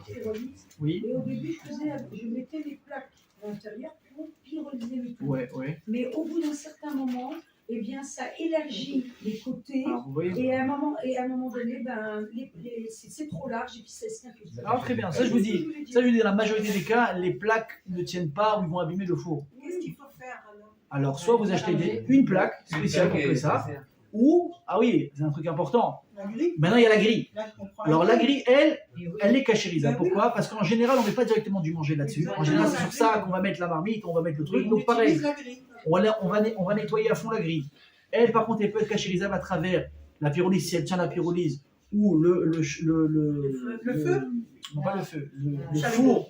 pyrolyse. Oui. Et au début, je mettais les plaques à l'intérieur pour pyrolyser le tout. Ouais. Mais au bout d'un certain moment, eh bien, ça élargit les côtés. Alors, vous voyez. Et à un moment donné, ben, c'est trop large et puis ça esquinte tout ça. Alors, très bien. Ça, je vous dis. Ça, je vous dis, dans la majorité des cas, les plaques ne tiennent pas ou ils vont abîmer le four. Qu'est-ce qu'il faut faire alors? Alors, soit vous achetez une plaque spéciale pour Pessah, ou, ah oui, c'est un truc important. La grille? Maintenant, il y a la grille. Là, je comprends. Alors, la grille, elle est cachérisable. Pourquoi? Parce qu'en général, on ne met pas directement du manger là-dessus. En général, c'est sur ça qu'on va mettre la marmite, on va mettre le truc. Donc, pareil, utilise la grille. on va nettoyer à fond la grille. Elle, par contre, elle peut être cachérisable à travers la pyrolyse, si elle tient la pyrolyse, ou le feu? Non, pas le feu.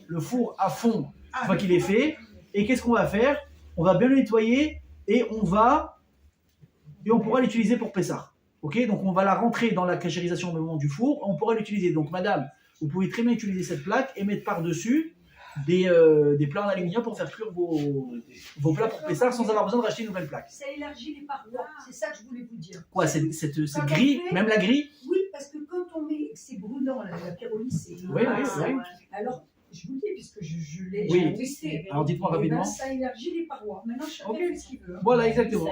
Le four à fond, une fois qu'il est fait. Et qu'est-ce qu'on va faire? On va bien le nettoyer et on pourra l'utiliser pour Pessah. Ok? Donc on va la rentrer dans la cachérisation au moment du four. On pourra l'utiliser. Donc madame, vous pouvez très bien utiliser cette plaque et mettre par-dessus des plats en aluminium pour faire cuire vos plats pour Pessah sans avoir besoin de racheter une nouvelle plaque. Ça élargit les parois. C'est ça que je voulais vous dire. Quoi, cette grille, même la grille? Oui, parce que quand on met, c'est brûlant, la pyrolyse, c'est. Oui, oui. Alors, je vous le dis, puisque je l'ai Oui. testé. Alors dites-moi Eh ben, rapidement. ça élargit les parois. Maintenant, chacun Ok. fait ce qu'il veut. hein. Voilà, exactement.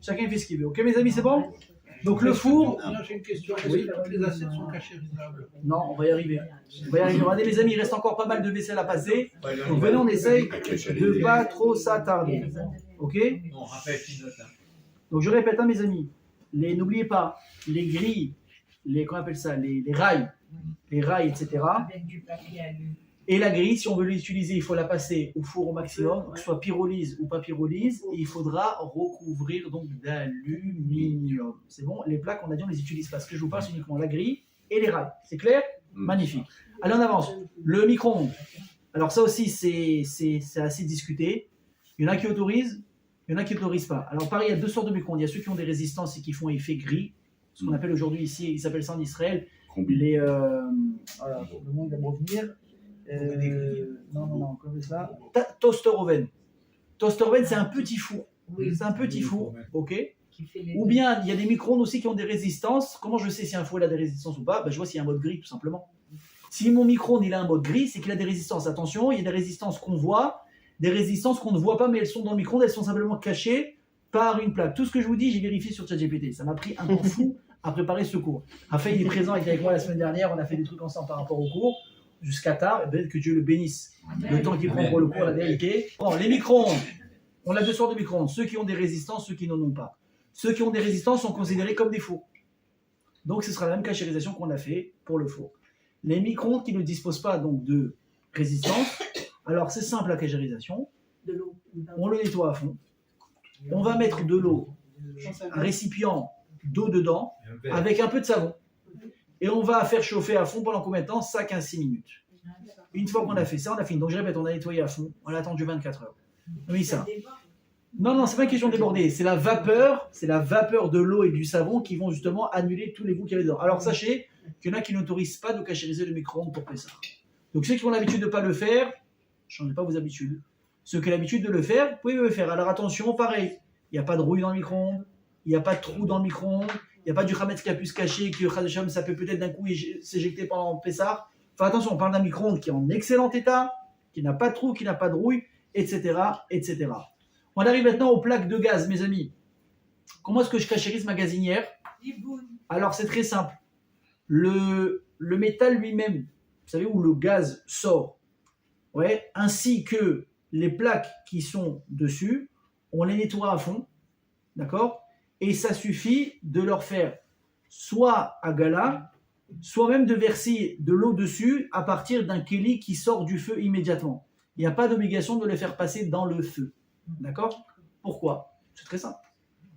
Chacun fait ce qu'il veut. Ok, mes amis, c'est bon? Donc le four. Non, j'ai une question. Est-ce Oui. que toutes les assiettes sont cachérisables? Non, on va y arriver. On va y arriver. Regardez, mes amis, il reste encore pas mal de vaisselle à passer. Donc venez, on essaye de pas trop s'attarder. Ok? On rappelle une note là. Donc je répète, hein, mes amis, n'oubliez pas, les grilles, qu'on appelle ça, les rails, etc. Avec du papier alu. Et la grille, si on veut l'utiliser, il faut la passer au four au maximum, que ce soit pyrolyse ou pas pyrolyse, et il faudra recouvrir donc d'aluminium. C'est bon, les plaques, on a dit, on les utilise pas. Ce que je vous parle, c'est uniquement la grille et les rails. C'est clair? Magnifique. Allez, on avance. Le micro-ondes. Alors ça aussi, c'est assez discuté. Il y en a qui autorisent, il y en a qui n'autorisent pas. Alors pareil, il y a deux sortes de micro-ondes. Il y a ceux qui ont des résistances et qui font effet gris. Ce qu'on appelle aujourd'hui ici, ils s'appellent ça en Israël, les... voilà, le monde va me revenir. Non, comme ça. Toaster oven. Toaster oven, c'est un petit four. Oui. C'est un petit four, ok. Qui fait les Ou bien, il y a des micro-ondes aussi qui ont des résistances. Comment je sais si un four a des résistances ou pas? Ben, je vois s'il y a un mode gris, tout simplement. Si mon micro-ondes il a un mode gris, c'est qu'il a des résistances. Attention, il y a des résistances qu'on voit, des résistances qu'on ne voit pas, mais elles sont dans le micro-ondes, elles sont simplement cachées par une plaque. Tout ce que je vous dis, j'ai vérifié sur ChatGPT. Ça m'a pris un temps fou à préparer ce cours. Raphaël, il est présent, il était avec moi la semaine dernière, on a fait des trucs ensemble par rapport au cours. Jusqu'à tard, et peut-être que Dieu le bénisse. Le temps qu'il prend pour le cours, la vérité. Bon, les micro-ondes. On a deux sortes de micro-ondes. Ceux qui ont des résistances, ceux qui n'en ont pas. Ceux qui ont des résistances sont considérés comme des fours. Donc, ce sera la même cachérisation qu'on a fait pour le four. Les micro-ondes qui ne disposent pas donc de résistance, alors c'est simple la cachérisation. De l'eau. On le nettoie à fond. On va mettre de l'eau, un récipient d'eau dedans, avec un peu de savon. Et on va faire chauffer à fond pendant combien de temps? 5 à 6 minutes. Une fois qu'on a fait ça, on a fini. Donc je répète, on a nettoyé à fond, on a attendu 24 heures. Oui, ça. Non, c'est pas une question de déborder. C'est la vapeur de l'eau et du savon qui vont justement annuler tous les goûts qu'il y avait dedans. Alors sachez qu'il y en a qui n'autorisent pas de cachériser le micro-ondes pour Pessah. Donc ceux qui ont l'habitude de ne pas le faire, ne changez pas vos habitudes. Ceux qui ont l'habitude de le faire, vous pouvez le faire. Alors attention, pareil, il n'y a pas de rouille dans le micro-ondes, il n'y a pas de trou dans le micro-ondes, il n'y a pas du Hametz qui a pu se cacher, qui ça peut peut-être d'un coup s'éjecter pendant Pessah. Enfin attention, on parle d'un micro-ondes qui est en excellent état, qui n'a pas de trou, qui n'a pas de rouille, etc., etc. On arrive maintenant aux plaques de gaz, mes amis. Comment est-ce que je cachérise ma gazinière? Alors c'est très simple. Le métal lui-même, vous savez où le gaz sort, ouais, ainsi que les plaques qui sont dessus, on les nettoie à fond, d'accord? Et ça suffit de leur faire soit à gala, soit même de verser de l'eau dessus à partir d'un kéli qui sort du feu immédiatement. Il n'y a pas d'obligation de les faire passer dans le feu. D'accord? Pourquoi? C'est très simple.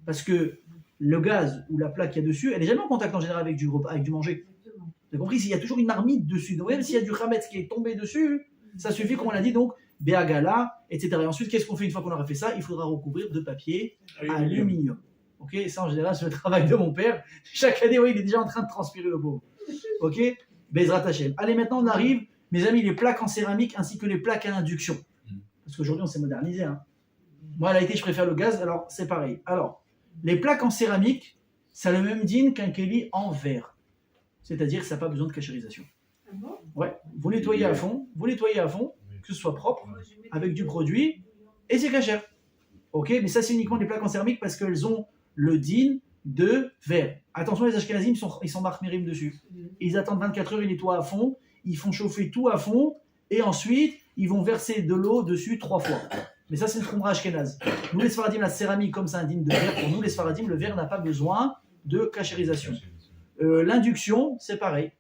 Parce que le gaz ou la plaque qu'il y a dessus, elle n'est jamais en contact en général avec du manger. Vous avez compris? S'il y a toujours une marmite dessus, donc même s'il y a du Hametz qui est tombé dessus, ça suffit, comme on l'a dit, donc béagala, etc. Et ensuite, qu'est-ce qu'on fait une fois qu'on aura fait ça? Il faudra recouvrir de papier aluminium. Ok, ça en général, c'est le travail de mon père. Chaque année, oui, il est déjà en train de transpirer le pauvre. Ok, Bezrat Hashem. Allez, maintenant, on arrive, mes amis, les plaques en céramique ainsi que les plaques à induction. Parce qu'aujourd'hui, on s'est modernisé. Hein. Moi, à la été, je préfère le gaz, alors c'est pareil. Alors, les plaques en céramique, ça a le même din qu'un kéli en verre. C'est-à-dire que ça n'a pas besoin de cachérisation. Ah bon? Ouais, vous nettoyez à fond, que ce soit propre, avec du produit, et c'est cachère. Ok, mais ça, c'est uniquement des plaques en céramique parce qu'elles ont le din de verre. Attention, les Ashkenazim, ils sont marmirim dessus. Ils attendent 24 heures, ils nettoient à fond, ils font chauffer tout à fond, et ensuite, ils vont verser de l'eau dessus 3 fois. Mais ça, c'est le Khumra Ashkenaz. Nous, les Sfaradim, la céramique, comme c'est un din de verre, pour nous, les Sfaradim, le verre n'a pas besoin de cachérisation. L'induction, c'est pareil.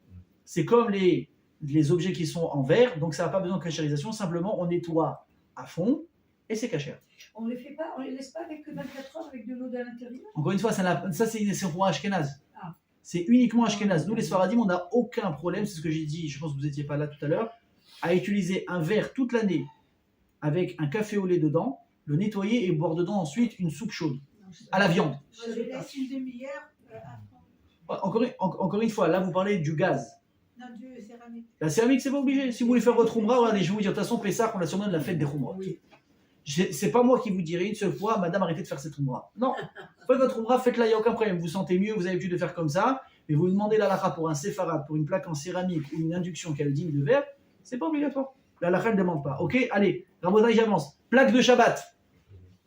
C'est comme les objets qui sont en verre, donc ça n'a pas besoin de cachérisation, simplement on nettoie à fond et c'est cachère. On les laisse pas avec 24 heures avec de l'eau à l'intérieur? Encore une fois, ça c'est pour Ashkenaz. Ah. C'est uniquement Ashkenaz. Nous, les Sfaradim, on n'a aucun problème, c'est ce que j'ai dit, je pense que vous n'étiez pas là tout à l'heure, à utiliser un verre toute l'année avec un café au lait dedans, le nettoyer et boire dedans ensuite une soupe chaude, à la viande. Je laisse une demi-heure. Encore une fois, là vous parlez du gaz. Non, du céramique. La céramique, c'est pas obligé. Si vous voulez faire votre Umrah, regardez, je vais vous dire, de toute façon, Pessah, on a sûrement de la fête des Umrah. C'est pas moi qui vous dirai une seule fois, madame, arrêtez de faire cette Umrah. Non, faites votre Umrah, faites-la, il n'y a aucun problème. Vous vous sentez mieux, vous avez l'habitude de faire comme ça, mais vous demandez la halakha pour un séfarade, pour une plaque en céramique ou une induction qui a le digne de verre, c'est pas obligatoire. La halakha ne demande pas. Ok, allez, Rabotai, j'avance. Plaque de Shabbat.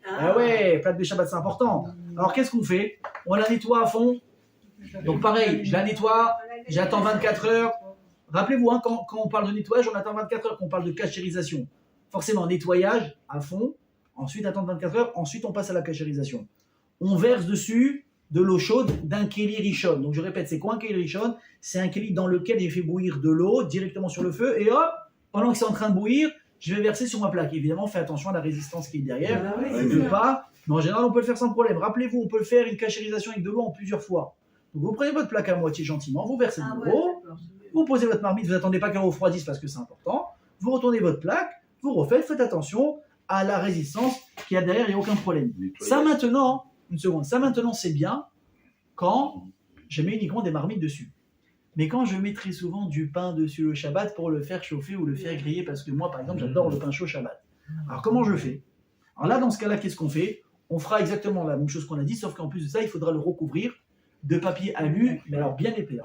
Ah ouais, plaque de Shabbat, c'est important. Alors qu'est-ce qu'on fait? On la nettoie à fond. Donc pareil, je la nettoie, j'attends 24 heures. Rappelez-vous, hein, quand on parle de nettoyage, on attend 24 heures. Quand on parle de cachérisation, forcément nettoyage à fond, ensuite attendre 24 heures, ensuite on passe à la cachérisation. On verse dessus de l'eau chaude d'un kéli rishon. Donc je répète, c'est quoi un kéli rishon? C'est un kéli dans lequel j'ai fait bouillir de l'eau directement sur le feu et hop, pendant que c'est en train de bouillir, je vais verser sur ma plaque. Évidemment, faites attention à la résistance qui est derrière. Ne pas, mais en général, on peut le faire sans problème. Rappelez-vous, on peut le faire une cachérisation avec de l'eau en plusieurs fois. Donc vous prenez votre plaque à moitié gentiment, vous versez de l'eau, vous posez votre marmite, vous n'attendez pas qu'elle refroidisse parce que c'est important. Vous retournez votre plaque, vous refaites, faites attention à la résistance qu'il y a derrière, il n'y a aucun problème. Ça maintenant, une seconde, ça maintenant c'est bien quand je mets uniquement des marmites dessus. Mais quand je mets très souvent du pain dessus le Shabbat pour le faire chauffer ou le faire griller, parce que moi par exemple j'adore le pain chaud Shabbat. Alors comment je fais? Alors là dans ce cas-là, qu'est-ce qu'on fait? On fera exactement la même chose qu'on a dit, sauf qu'en plus de ça, il faudra le recouvrir de papier alu, mais alors bien épais.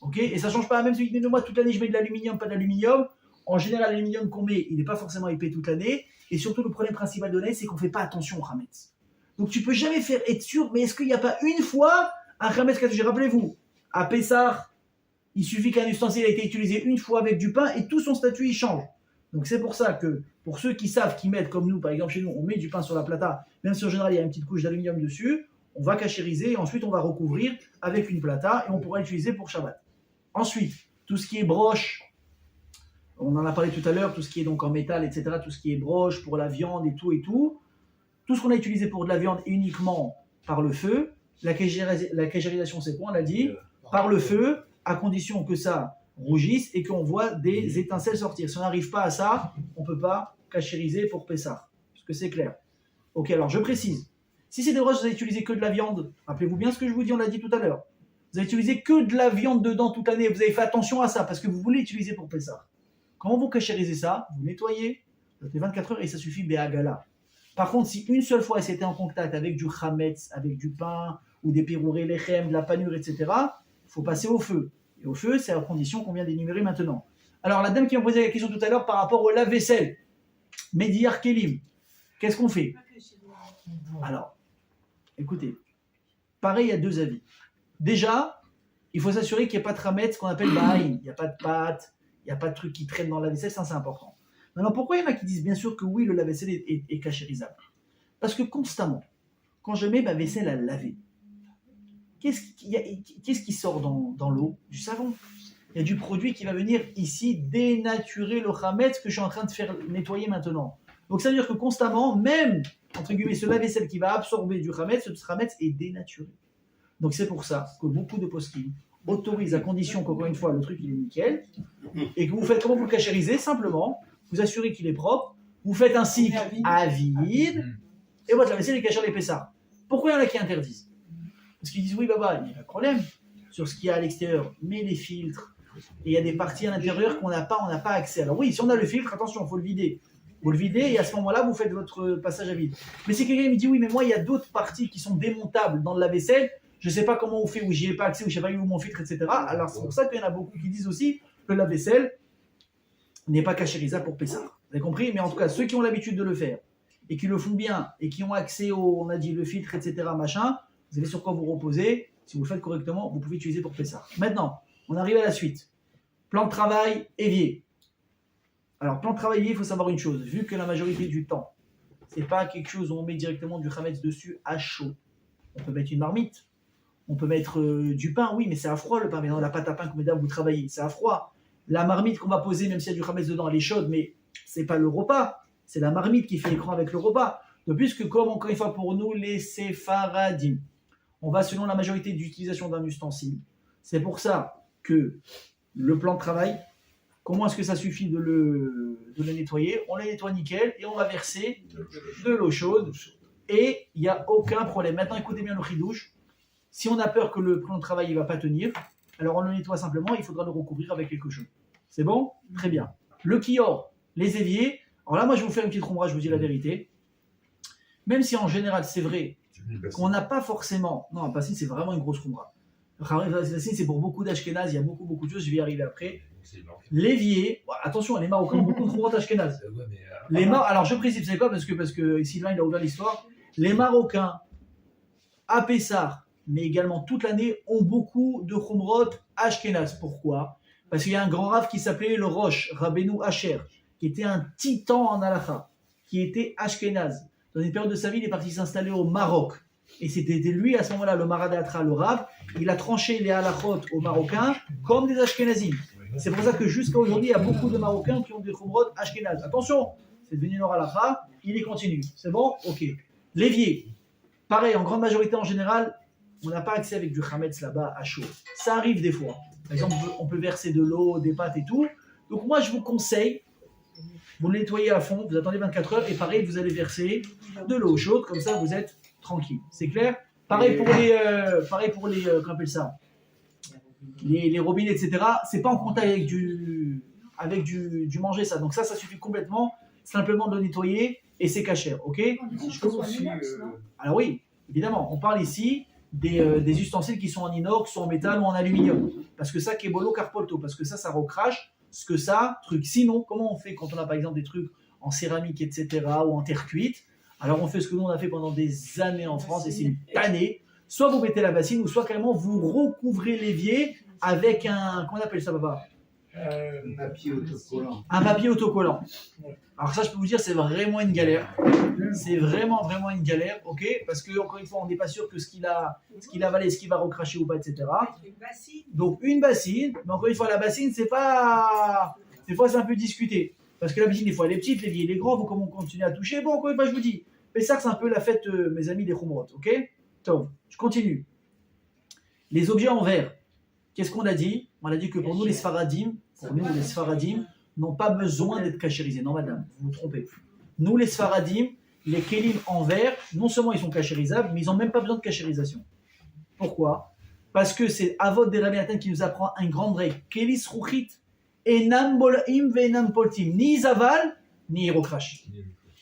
Ok? Et ça ne change pas, même si moi toute l'année je mets de l'aluminium, pas d'aluminium. En général, l'aluminium qu'on met, il n'est pas forcément épais toute l'année. Et surtout, le problème principal de l'année, c'est qu'on ne fait pas attention au Hametz. Donc tu peux jamais faire être sûr, mais est-ce qu'il n'y a pas une fois un Hametz que j'ai? Rappelez-vous, à Pessah, il suffit qu'un ustensile ait été utilisé une fois avec du pain et tout son statut il change. Donc c'est pour ça que pour ceux qui savent, qui mettent comme nous, par exemple chez nous, on met du pain sur la plata, même si en général il y a une petite couche d'aluminium dessus, on va cachériser et ensuite on va recouvrir avec une plata et on pourra l'utiliser pour Shabbat. Ensuite, tout ce qui est broche, on en a parlé tout à l'heure, tout ce qui est donc en métal, etc., tout ce qui est broche pour la viande et tout ce qu'on a utilisé pour de la viande uniquement par le feu, la cachérisation c'est quoi? On l'a dit, par le feu, à condition que ça rougisse et qu'on voit des étincelles sortir. Si on n'arrive pas à ça, on ne peut pas cachériser pour Pessah. Est-ce que c'est clair? Ok, alors je précise. Si c'est des broches, vous avez utilisé que de la viande, rappelez-vous bien ce que je vous dis, on l'a dit tout à l'heure. Vous avez utilisé que de la viande dedans toute l'année, vous avez fait attention à ça parce que vous voulez l'utiliser pour Pessah. Comment vous cachérisez ça? Vous nettoyez, vous faites 24 heures et ça suffit béagala. Par contre, si une seule fois c'était en contact avec du chametz, avec du pain ou des pirourés, lechem, de la panure, etc., il faut passer au feu. Et au feu, c'est à condition qu'on vient d'énumérer maintenant. Alors, la dame qui m'a posé la question tout à l'heure par rapport au lave-vaisselle, Mediar Kelim, qu'est-ce qu'on fait? Alors, écoutez, pareil, il y a deux avis. Déjà, il faut s'assurer qu'il n'y ait pas de chametz, ce qu'on appelle ba'aïn. Il n'y a pas de pâte, il n'y a pas de trucs qui traînent dans la vaisselle, ça c'est important. Maintenant, pourquoi il y en a qui disent bien sûr que oui, le lave-vaisselle est cachérisable? Parce que constamment, quand je mets ma vaisselle à laver, qu'est-ce qui sort dans l'eau? Du savon. Il y a du produit qui va venir ici dénaturer le chametz que je suis en train de faire nettoyer maintenant. Donc ça veut dire que constamment, même, entre guillemets, ce lave-vaisselle qui va absorber du chametz, ce chametz est dénaturé. Donc c'est pour ça que beaucoup de poskim autorisent à condition qu'encore une fois, le truc il est nickel, et que vous faites, comment vous le cachérisez? Simplement, vous assurez qu'il est propre, vous faites un cycle à vide, et votre lave-vaisselle est cachère les Pessah. Pourquoi il y en a qui interdisent? Parce qu'ils disent oui, baba, il n'y a pas de problème sur ce qu'il y a à l'extérieur, mais les filtres, et il y a des parties à l'intérieur qu'on n'a pas, on n'a pas accès. Alors oui, si on a le filtre, attention, il faut le vider. Vous le videz et à ce moment-là, vous faites votre passage à vide. Mais si quelqu'un me dit oui, mais moi, il y a d'autres parties qui sont démontables dans le lave-vaisselle, je ne sais pas comment on fait, ou j'y ai pas accès, ou je ne sais pas où mon filtre, etc. Alors c'est pour ça qu'il y en a beaucoup qui disent aussi que le lave-vaisselle n'est pas cachérisable pour Pessah. Vous avez compris? Mais en tout cas, ceux qui ont l'habitude de le faire, et qui le font bien, et qui ont accès au, on a dit, le filtre, etc., machin, vous avez sur quoi vous reposer. Si vous le faites correctement, vous pouvez utiliser pour Pessah. Maintenant, on arrive à la suite. Plan de travail, évier. Alors, plan de travail, évier, il faut savoir une chose. Vu que la majorité du temps, ce n'est pas quelque chose où on met directement du chametz dessus à chaud. On peut mettre une marmite. On peut mettre du pain, oui, mais c'est à froid le pain. Mais non, la pâte à pain que mesdames vous travaillez, c'est à froid. La marmite qu'on va poser, même s'il y a du chametz dedans, elle est chaude, mais ce n'est pas le repas. C'est la marmite qui fait l'écran avec le repas. De plus que, comme encore une fois pour nous, les séfaradim, on va selon la majorité d'utilisation d'un ustensile. C'est pour ça que le plan de travail, comment est-ce que ça suffit de le nettoyer? On le nettoie nickel et on va verser de l'eau chaude et il n'y a aucun problème. Maintenant, écoutez bien le chidouche. Si on a peur que le plan de travail ne va pas tenir, alors on le nettoie simplement, il faudra le recouvrir avec quelque chose. C'est bon? Très bien. Le kior, les éviers. Alors là, moi, je vais vous faire une petite khumra, je vous dis la vérité. Même si en général, c'est vrai qu'on n'a pas forcément... Non, bassine, c'est vraiment une grosse khumra. Bassine, c'est pour beaucoup d'Ashkenaz, il y a beaucoup de choses, je vais y arriver après. L'évier, attention, les Marocains ont beaucoup de khumra d'Ashkenaz. Alors, je précise, vous savez quoi, parce que Sylvain, il a ouvert l'histoire. Les Marocains, à Pessah, mais également toute l'année, ont beaucoup de khumrot Ashkenaz. Pourquoi? Parce qu'il y a un grand rave qui s'appelait le Rosh, Rabbeinu Asher, qui était un titan en halakha, qui était Ashkenaz. Dans une période de sa vie, il est parti s'installer au Maroc. Et c'était lui, à ce moment-là, le Maradatra, le Rav, il a tranché les halakhot aux Marocains comme des Ashkenazim. C'est pour ça que jusqu'à aujourd'hui, il y a beaucoup de Marocains qui ont des khumrot Ashkenaz. Attention, c'est devenu leur halakha, il y continue. C'est bon? Ok. L'évier, pareil, en grande majorité en général, on n'a pas accès avec du chametz là-bas à chaud. Ça arrive des fois. Par exemple, on peut verser de l'eau, des pâtes et tout. Donc moi, je vous conseille, vous le nettoyez à fond, vous attendez 24 heures et pareil, vous allez verser de l'eau chaude, comme ça vous êtes tranquille. C'est clair? Pareil pour les, comment on appelle ça? Les robinets, etc. C'est pas en contact avec du manger ça. Donc ça suffit complètement, simplement de le nettoyer et c'est cachère, ok? Je peux aussi. Alors oui, évidemment, on parle ici des ustensiles qui sont en inox, ou en métal ou en aluminium. Parce que ça, Kebolo Carpolto, parce que ça recrache, ce que ça, truc. Sinon, comment on fait quand on a par exemple des trucs en céramique, etc., ou en terre cuite? Alors on fait ce que nous on a fait pendant des années en France, et c'est une tannée. Soit vous mettez la bassine, ou soit carrément vous recouvrez l'évier avec un, comment on appelle ça, papa? Papier autocollant. Un papier autocollant. Alors ça, je peux vous dire, c'est vraiment une galère. C'est vraiment une galère, ok? Parce que encore une fois, on n'est pas sûr que ce qu'il a avalé, ce qu'il va recracher ou pas, etc. Donc une bassine, mais encore une fois, la bassine, c'est pas... Des fois, c'est un peu discuté. Parce que la bassine, des fois, elle est petite, l'évier, il est grand, vous comment on continue à toucher. Bon, encore une fois, je vous dis, mais ça, c'est un peu la fête, mes amis, des khumrot, ok? Donc, je continue. Les objets en verre. Qu'est-ce qu'on a dit? On a dit que pour nous, les Sfaradim, n'ont pas besoin d'être cachérisés. Non, madame, vous vous trompez. Nous, les Sfaradim, les kelim en verre, non seulement ils sont cachérisables, mais ils n'ont même pas besoin de cachérisation. Pourquoi? Parce que c'est Avot des Rabbi Nathan qui nous apprend un grand règle. Kelis ruchit, enam bolaim ve'enam poltim. Ni zaval, ni hirokrash.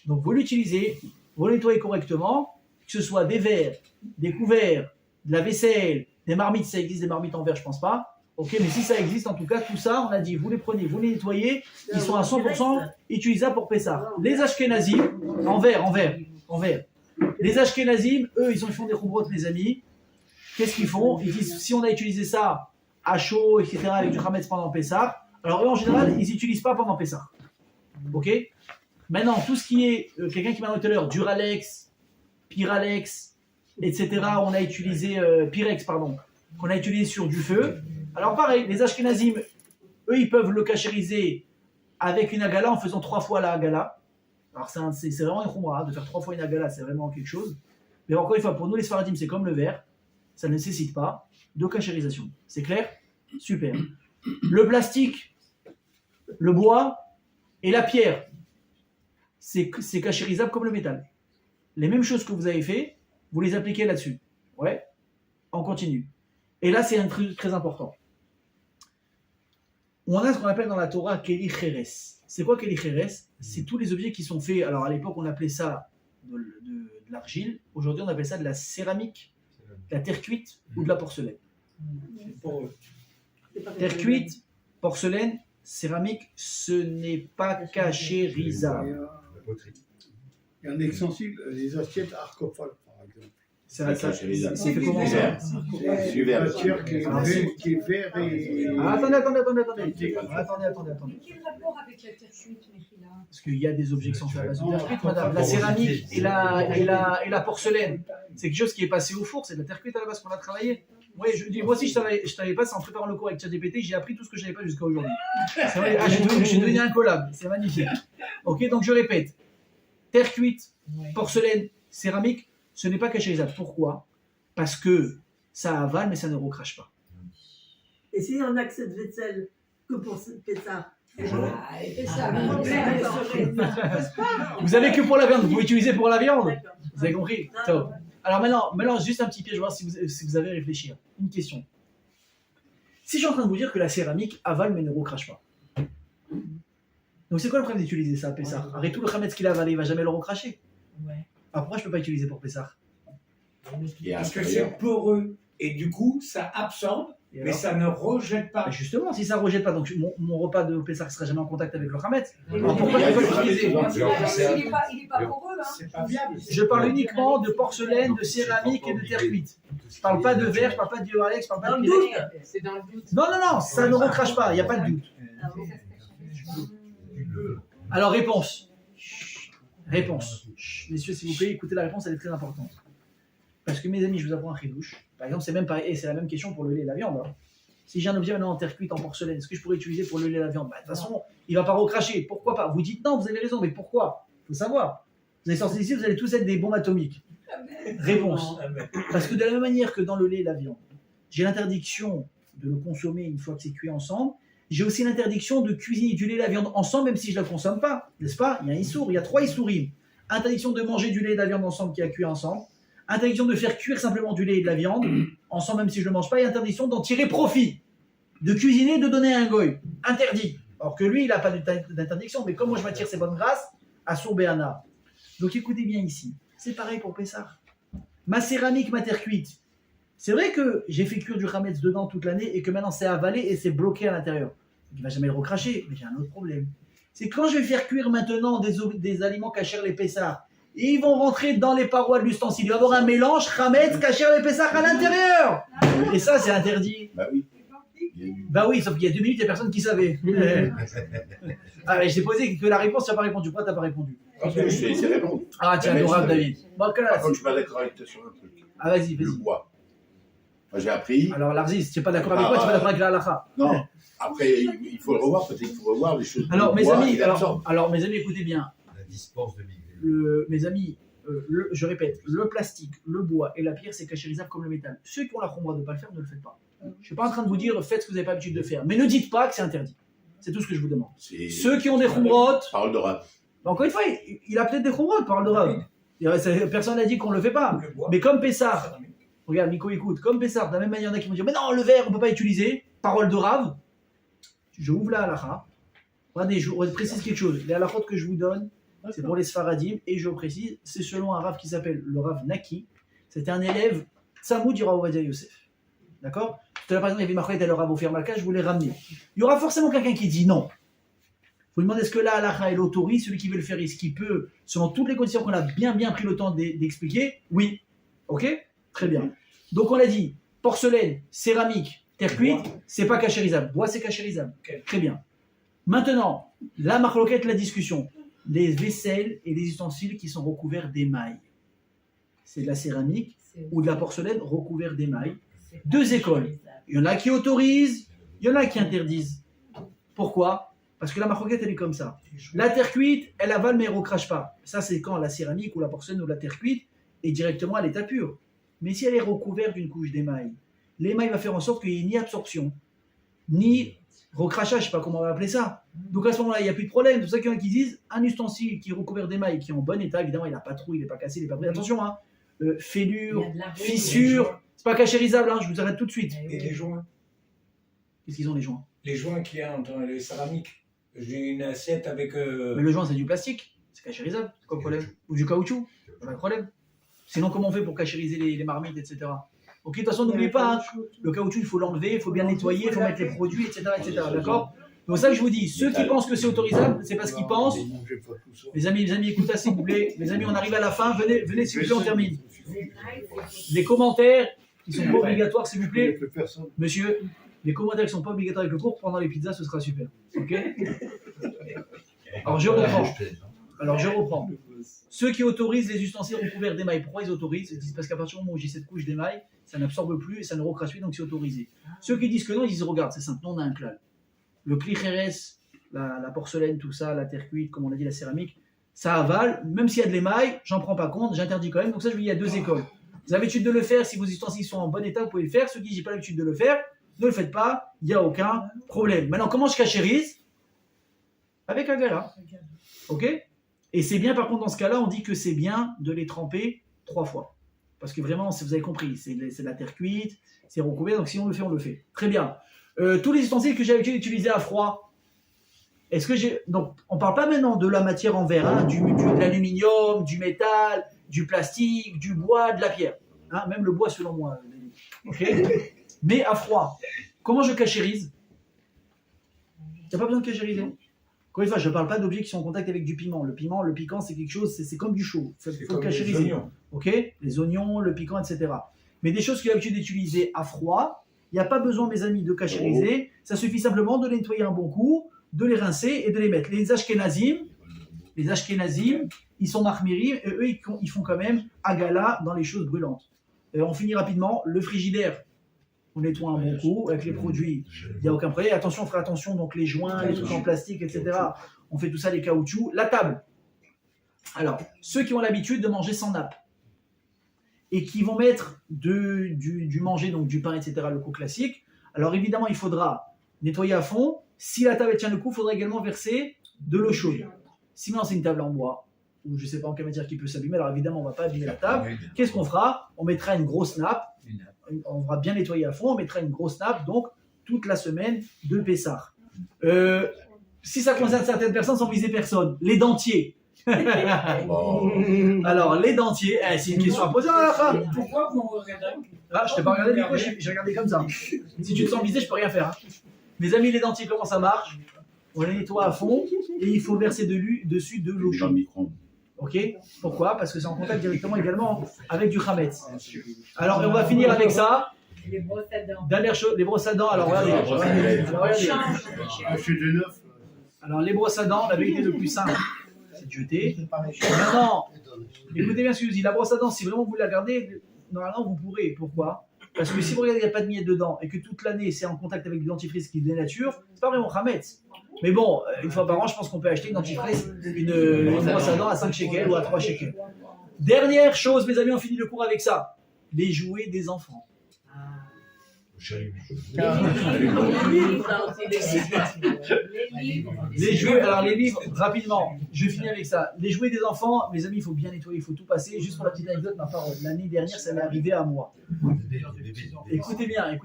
Donc, vous l'utilisez, vous le nettoyez correctement, que ce soit des verres, des couverts, de la vaisselle, des marmites, ça existe des marmites en verre, je pense pas. Ok, mais si ça existe, en tout cas, tout ça, on a dit, vous les prenez, vous les nettoyez, ils sont à 100% utilisables pour Pessah. Les Ashkenazim, en verre. Les Ashkenazim, eux, ils font des khumrot, les amis. Qu'est-ce qu'ils font? Ils disent, si on a utilisé ça à chaud, etc., avec du chametz pendant Pessah, alors eux, en général, ils n'utilisent pas pendant Pessah. Ok? Maintenant, tout ce qui est, quelqu'un qui m'a dit tout à l'heure, Duralex, Pyralex, etc., on a utilisé, Pyrex, pardon, qu'on a utilisé sur du feu. Alors pareil, les Ashkenazim, eux, ils peuvent le cachériser avec une agala en faisant 3 fois la agala. Alors c'est vraiment une khumra, de faire 3 fois une agala, c'est vraiment quelque chose. Mais encore une fois, pour nous les Sfaradim, c'est comme le verre, ça ne nécessite pas de cachérisation. C'est clair? Super. Le plastique, le bois et la pierre, c'est cachérisable comme le métal. Les mêmes choses que vous avez fait, vous les appliquez là-dessus. Ouais, on continue. Et là, c'est un truc très important. On a ce qu'on appelle dans la Torah Keli Cheres. C'est quoi Keli Cheres? C'est tous les objets qui sont faits. Alors à l'époque, on appelait ça de l'argile. Aujourd'hui, on appelle ça de la céramique, de la terre cuite ou de la porcelaine. Terre cuite, porcelaine, céramique, ce n'est pas cachérisable. Il y a un extensible, les assiettes arcophales, par exemple. C'est fait comment ça? C'est une matière qui est vert et... Attendez. Quel rapport avec la terre cuite, Mechila? Parce qu'il y a des objets qui sont faits à base de terre cuite, madame. La céramique et la porcelaine, c'est quelque chose qui est passé au four, c'est de la terre cuite à la base qu'on a travaillé. Oui, moi aussi je savais pas, c'est en préparant le cours avec ChatGPT, j'ai appris tout ce que je savais pas jusqu'à aujourd'hui. C'est vrai, je suis devenu un collab, c'est magnifique. Ok, donc je répète, terre cuite, porcelaine, céramique, ce n'est pas cachérisable. Pourquoi? Parce que ça avale, mais ça ne recrache pas. Et s'il y en a que cette vaisselle que pour Pessah? Vous avez que pour la viande, vous utilisez pour la viande. Vous avez compris? Top. Alors maintenant, juste un petit piège, je vais voir si vous avez réfléchi. Une question. Si je suis en train de vous dire que la céramique avale mais ne recrache pas. Donc c'est quoi le problème d'utiliser ça, Pessah? Arrête tout le Khametz qu'il a avalé, il va jamais le recracher. Ouais. Alors pourquoi je peux pas utiliser pour Pessah? Parce que c'est poreux. Et du coup, ça absorbe, Et mais alors ça ne rejette pas. Bah justement, si ça rejette pas, donc mon repas de Pessah ne sera jamais en contact avec le Khametz. Et Alors pourquoi il y je a peux du pas l'utiliser? Khametz, Il n'est pas poreux, hein. C'est pas viable. Je parle uniquement de porcelaine, de céramique et de terre cuite. Je parle pas de verre, je parle pas de Alex, je parle pas Dans de le Kleenex. doute. C'est dans le doute. Non, non, non, ça ne recrache pas, il n'y a pas de doute. Alors, réponse. Réponse. Messieurs, s'il vous plaît, écoutez la réponse, elle est très importante. Parce que mes amis, je vous apprends un chidouche. Par exemple, c'est même pareil, et c'est la même question pour le lait et la viande. Hein. Si j'ai un objet maintenant en terre cuite, en porcelaine, est-ce que je pourrais utiliser pour le lait et la viande? Bah, de toute façon, il ne va pas recracher. Pourquoi pas? Vous dites non, vous avez raison, mais pourquoi? Il faut savoir. Vous allez sortir d'ici, vous allez tous être des bombes atomiques. Réponse. Parce que de la même manière que dans le lait et la viande, j'ai l'interdiction de le consommer une fois que c'est cuit ensemble. J'ai aussi l'interdiction de cuisiner du lait et la viande ensemble, même si je ne la consomme pas. N'est-ce pas? Il y a un issour, il y a 3 issourim. Interdiction de manger du lait et de la viande ensemble qui a cuit ensemble. Interdiction de faire cuire simplement du lait et de la viande ensemble, même si je ne le mange pas. Et interdiction d'en tirer profit. De cuisiner, de donner à un goy. Interdit. Alors que lui, il n'a pas d'interdiction. Mais comme moi, je m'attire ses bonnes grâces, à Sourbéana. Donc écoutez bien ici. C'est pareil pour Pessah. Ma céramique, ma terre cuite. C'est vrai que j'ai fait cuire du Khametz dedans toute l'année et que maintenant c'est avalé et c'est bloqué à l'intérieur. Il ne va jamais le recracher, mais j'ai un autre problème. C'est que quand je vais faire cuire maintenant des aliments cachers les Pessah, et ils vont rentrer dans les parois de l'ustensile. Il va y avoir un mélange Khametz, cacher les Pessah à l'intérieur. Et ça, c'est interdit. Bah oui. Bah oui, sauf qu'il y a 2 minutes, il n'y a personne qui savait. Ah, mais je t'ai posé que la réponse, tu n'as pas répondu. Pourquoi tu n'as pas répondu? Parce que je t'ai laissé répondre. Ah, tiens, adorable, David. Bon, Par contre, je ne suis pas d'accord avec toi sur un truc. Ah, vas-y, Le vas-y. bois. Moi, j'ai appris. Alors, Larzis, tu n'es pas d'accord avec quoi? Tu n'es pas d'accord avec la halakha? Non. Après, il faut le revoir. Peut-être qu'il faut revoir les choses. Alors, Le mes bois, amis, il absorbe. alors, mes amis, écoutez bien. La dispense de Miguel. Mes amis, je répète, le plastique, le bois et la pierre, c'est cachérisable comme le métal. Ceux qui ont la khumra de ne pas le faire, ne le faites pas. Je ne suis pas en train de vous dire, faites ce que vous n'avez pas l'habitude de faire. Mais ne dites pas que c'est interdit. C'est tout ce que je vous demande. C'est Ceux qui ont des khumrotes, parole de rap. encore une fois, il a peut-être des khumrotes, parle de Rav. Personne n'a dit qu'on ne le fait pas. Le bois. Mais comme Pessah, regarde, Nico, écoute, comme Pessah, de la même manière, il y en a qui vont dire, mais non, le verre, on ne peut pas utiliser. Parole de Rav. Je ouvre la halakha. Regardez, je précise quelque chose. Les halakhot que je vous donne, c'est pour les Sfaradim, et je précise, c'est selon un Rav qui s'appelle le Rav Naki. C'était un élève Tsamou du Rav Ovadia Yosef. D'accord? Tout à l'heure, par exemple, il y avait Marchet et le Rav Ofer Malka, je voulais ramener. Il y aura forcément quelqu'un qui dit non. Vous demandez est-ce que la halakha elle autorise, celui qui veut le faire, est-ce qu'il peut, selon toutes les conditions qu'on a bien pris le temps d'expliquer? Oui. Ok? Très bien. Donc on a dit, porcelaine, céramique, terre cuite, c'est pas cachérisable. Bois, c'est cachérisable. Ok. Très bien. Maintenant, la marloquette, la discussion. Les vaisselles et les ustensiles qui sont recouverts d'émail. C'est de la céramique ou de la porcelaine recouverte d'émail. 2 écoles. Il y en a qui autorisent, il y en a qui interdisent. Pourquoi? Parce que la marloquette, elle est comme ça. La terre cuite, elle avale mais elle ne recrache pas. Ça, c'est quand la céramique ou la porcelaine ou la terre cuite est directement à l'état pur. Mais si elle est recouverte d'une couche d'émail, l'émail va faire en sorte qu'il n'y ait ni absorption, ni recrachage, je ne sais pas comment on va appeler ça. Donc à ce moment-là, il n'y a plus de problème. C'est pour ça qu'il y en a qui disent un ustensile qui est recouvert d'émail, qui est en bon état, évidemment, il n'a pas trou, il n'est pas cassé, il n'est pas brisé. Attention, hein, fêlure, fissure, c'est pas cachérisable, hein, je vous arrête tout de suite. Et les joints. Qu'est-ce qu'ils ont les joints? Les joints qu'il y a entre les céramiques. J'ai une assiette avec. Mais le joint, c'est du plastique, c'est cachérisable, c'est quoi le problème? Ou du caoutchouc, pas de problème. Sinon, comment on fait pour cachériser les marmites, etc. Ok, de toute façon, n'oubliez pas, hein, le caoutchouc, il faut l'enlever, il faut bien nettoyer, il faut mettre les produits, etc. D'accord? C'est pour ça que je vous dis, ceux qui pensent que c'est autorisable, c'est parce qu'ils pensent. Les amis, écoutez, s'il vous plaît. Les amis, on arrive à la fin, venez s'il vous plaît, on termine. Les commentaires qui sont pas obligatoires, s'il vous plaît. Monsieur, les commentaires qui sont pas obligatoires avec le cours, pendant les pizzas, ce sera super. Ok? Alors je reprends. Ceux qui autorisent les ustensiles recouverts d'émail, pourquoi ils autorisent? Ils disent parce qu'à partir du moment où j'ai cette couche d'émail, ça n'absorbe plus et ça ne recrache plus, donc c'est autorisé. Ceux qui disent que non, ils disent regarde, c'est simple, nous on a un klal. Le klicheres, la porcelaine, tout ça, la terre cuite, comme on a dit, la céramique, ça avale, même s'il y a de l'émail, j'en prends pas compte, j'interdis quand même. Donc ça, je vous dis, il y a 2 écoles. Vous avez l'habitude de le faire, si vos ustensiles sont en bon état, vous pouvez le faire. Ceux qui n'ont pas l'habitude de le faire, ne le faites pas, il n'y a aucun problème. Maintenant, comment je cachérise? Avec un gala. Ok? Et c'est bien, par contre, dans ce cas-là, on dit que c'est bien de les tremper 3 fois. Parce que vraiment, vous avez compris, c'est de la terre cuite, c'est recouvert, donc si on le fait, on le fait. Très bien. Tous les ustensiles que j'ai l'habitude d'utiliser à froid. Est-ce que j'ai. Donc, on ne parle pas maintenant de la matière en verre, hein, de l'aluminium, du métal, du plastique, du bois, de la pierre. Hein, même le bois, selon moi. Ok. Mais à froid. Comment je cachérise? Il n'y a pas besoin de cachériser. Encore une fois, je ne parle pas d'objets qui sont en contact avec du piment. Le piment, le piquant, c'est quelque chose, c'est comme du chaud. Il faut le cachériser. Ok. Les oignons, le piquant, etc. Mais des choses que j'ai l'habitude d'utiliser à froid, il n'y a pas besoin, mes amis, de cachériser. Ça suffit simplement de les nettoyer un bon coup, de les rincer et de les mettre. Les Ashkenazim, ils sont marmirim et eux, ils font quand même agala dans les choses brûlantes. On finit rapidement. Le frigidaire, on nettoie un bon coup avec les produits. Il n'y a aucun problème. Attention, on fera attention. Donc les joints, les trucs en plastique, etc. On fait tout ça, les caoutchoucs. La table. Alors, ceux qui ont l'habitude de manger sans nappe et qui vont mettre du manger, donc du pain, etc., le coup classique. Alors évidemment, il faudra nettoyer à fond. Si la table tient le coup, il faudra également verser de l'eau chaude. Sinon, c'est une table en bois, ou je ne sais pas en quelle matière qui peut s'abîmer. Alors évidemment, on ne va pas abîmer la table. Qu'est-ce qu'on fera? On mettra une grosse nappe. On va bien nettoyer à fond. On mettra une grosse nappe, donc toute la semaine de Pessah. Si ça concerne certaines personnes, sans viser personne, les dentiers. Alors, les dentiers, c'est une question à poser à la fin. Pourquoi vous regardez? Ah, je t'ai pas regardé du coup, j'ai regardé comme ça. Si tu te sens visé, je peux rien faire. Hein. Mes amis, les dentiers, comment ça marche? On les nettoie à fond et il faut verser dessus de l'eau chaude. Ok? Pourquoi? Parce que c'est en contact directement également avec du chametz. Alors, on va finir avec ça. Les brosses à dents. Dernière chose, les brosses à dents. Alors, regardez. Alors, les brosses à dents, la vérité le plus simple, c'est de jeter. Maintenant, écoutez bien ce que je dis. La brosse à dents, si vraiment vous la gardez, normalement, vous pourrez. Pourquoi? Parce que si vous regardez, il n'y a pas de miettes dedans et que toute l'année, c'est en contact avec du dentifrice qui dénature, c'est pas vraiment chametz. Mais bon, une fois par an, je pense qu'on peut acheter une dentifrice, une brosse à dents à 5 shekels ou à 3 shekels. Dernière chose, mes amis, on finit le cours avec ça. Les jouets des enfants. Les jouets, alors les livres, rapidement, je finis avec ça. Les jouets des enfants, mes amis, il faut bien nettoyer, il faut tout passer. Juste pour la petite anecdote, ma parole, l'année dernière, ça m'est arrivé à moi. Écoutez bien.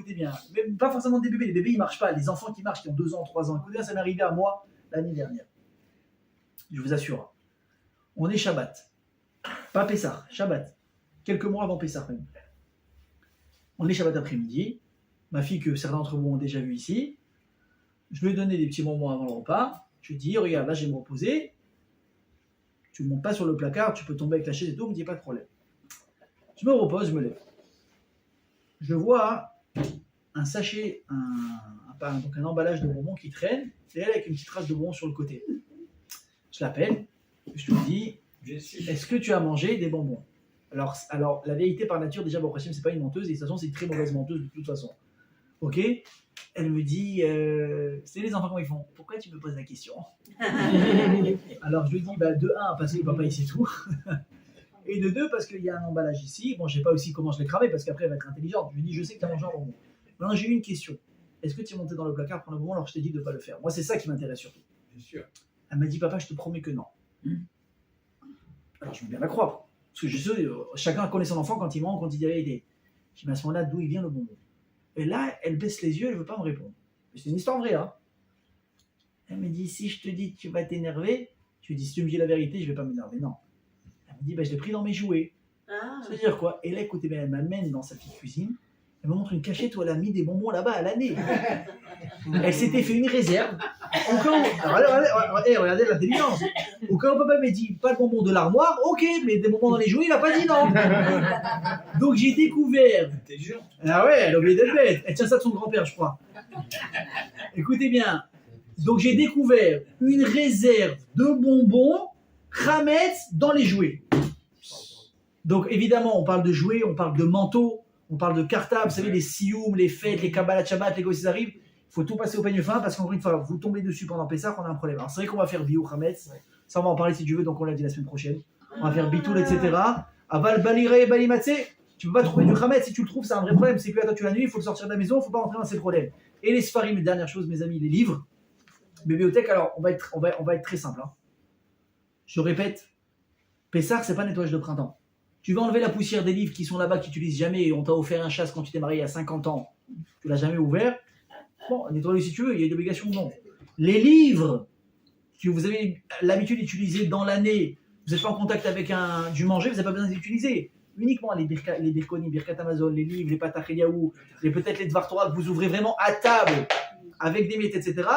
Même pas forcément des bébés, les bébés ils marchent pas. Les enfants qui marchent, qui ont 2 ans, 3 ans, écoutez bien, ça m'est arrivé à moi l'année dernière. Je vous assure. On est Shabbat. Pas Pessah, Shabbat. Quelques mois avant Pessah même. On est Shabbat après-midi. Ma fille, que certains d'entre vous ont déjà vu ici, je lui ai donné des petits moments avant le repas. Je lui ai dit, regarde, là, je vais me reposer. Tu ne montes pas sur le placard, tu peux tomber avec la chaise et tout, il me dit, pas de problème. Je me repose, je me lève. Je vois un sachet, donc un emballage de bonbons qui traîne, et elle avec une petite trace de bonbons sur le côté. Je l'appelle, je lui dis, est-ce que tu as mangé des bonbons? Alors, la vérité par nature, déjà, bon, c'est pas une menteuse, et de toute façon, c'est une très mauvaise menteuse de toute façon. Ok? Elle me dit, c'est les enfants comment ils font? Pourquoi tu me poses la question? Alors je lui dis, de 1, parce que le papa il sait tout. Et de 2, parce qu'il y a un emballage ici. Bon, je sais pas aussi comment je l'ai cramé, parce qu'après elle va être intelligente. Je lui dis, je sais que tu as mangé un bonbon. Maintenant, j'ai eu une question. Est-ce que tu es monté dans le placard pour le bonbon alors que je t'ai dit de ne pas le faire? Moi, c'est ça qui m'intéresse surtout. Bien sûr. Elle m'a dit, papa, je te promets que non. Alors je veux bien la croire. Parce que je sais, chacun connaît son enfant quand il ment, quand il dit la vérité. Je dis, mais à ce moment-là, d'où il vient le bonbon? Et là, elle baisse les yeux, elle ne veut pas me répondre. C'est une histoire vraie, hein. Elle me dit, si je te dis que tu vas t'énerver, je lui dis, si tu me dis la vérité, je ne vais pas m'énerver. Non. Elle me dit, je l'ai pris dans mes jouets. Ça veut dire quoi? Et là, écoutez bien, elle m'amène dans sa petite cuisine, elle me montre une cachette où elle a mis des bonbons là-bas à l'année. Elle s'était fait une réserve. Au cas où, regardez l'intelligence. Au cas où papa m'a dit, pas de bonbons de l'armoire, ok, mais des bonbons dans les jouets, il n'a pas dit non. Donc j'ai découvert. Ah ouais, elle a oublié d'être bête. Elle tient ça de son grand-père, je crois. Écoutez bien. Donc j'ai découvert une réserve de bonbons Chametz dans les jouets. Donc évidemment, on parle de jouets, on parle de manteaux, on parle de cartables, vous savez, les sioum, les fêtes, les kabbalah Shabbat, les gosses arrivent. Il faut tout passer au peigne fin parce qu'encore une fois, vous tombez dessus pendant Pessah, on a un problème. Alors c'est vrai qu'on va faire bio Chametz, ça on va en parler si tu veux, donc on l'a dit la semaine prochaine. On va faire bitoul, etc. Aval baliré balimatse, tu peux pas trouver du Chametz, si tu le trouves, c'est un vrai problème. C'est que là, tu la nuit, il faut le sortir de la maison, il faut pas rentrer dans ces problèmes. Et les sfarim, dernière chose, mes amis, les livres. Bibliothèque, alors on va être très simple. Hein. Je répète, Pessah, c'est pas nettoyage de printemps. Tu vas enlever la poussière des livres qui sont là-bas, qui n'utilisent jamais, et on t'a offert un chasse quand tu t'es marié il y a 50 ans, tu l'as jamais ouvert. Bon, nettoie-le si tu veux, il y a une obligation, non. Les livres que vous avez l'habitude d'utiliser dans l'année, vous n'êtes pas en contact avec du manger, vous n'avez pas besoin d'utiliser. Uniquement les birkonim, birkat Amazon, les livres, les patach Eliaou, peut-être les Dvar Torah que vous ouvrez vraiment à table avec des miettes, etc.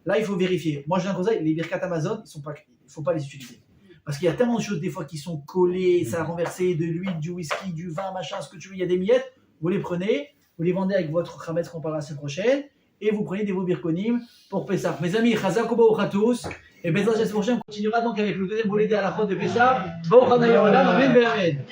Là, il faut vérifier. Moi, j'ai un conseil, les birkat Amazon, il ne faut pas les utiliser. Parce qu'il y a tellement de choses des fois qui sont collées, ça a renversé de l'huile, du whisky, du vin, machin, ce que tu veux, il y a des miettes, vous les prenez, vous les vendez avec votre chametz qu'on parlera la semaine prochaine, et vous prenez des veaux birkonim pour Pessah. Mes amis, chazak ou baou tous, et Bezrat la semaine prochaine, on continuera donc avec le deuxième volet de la de Pessah. Baou chanayola, amen, amen.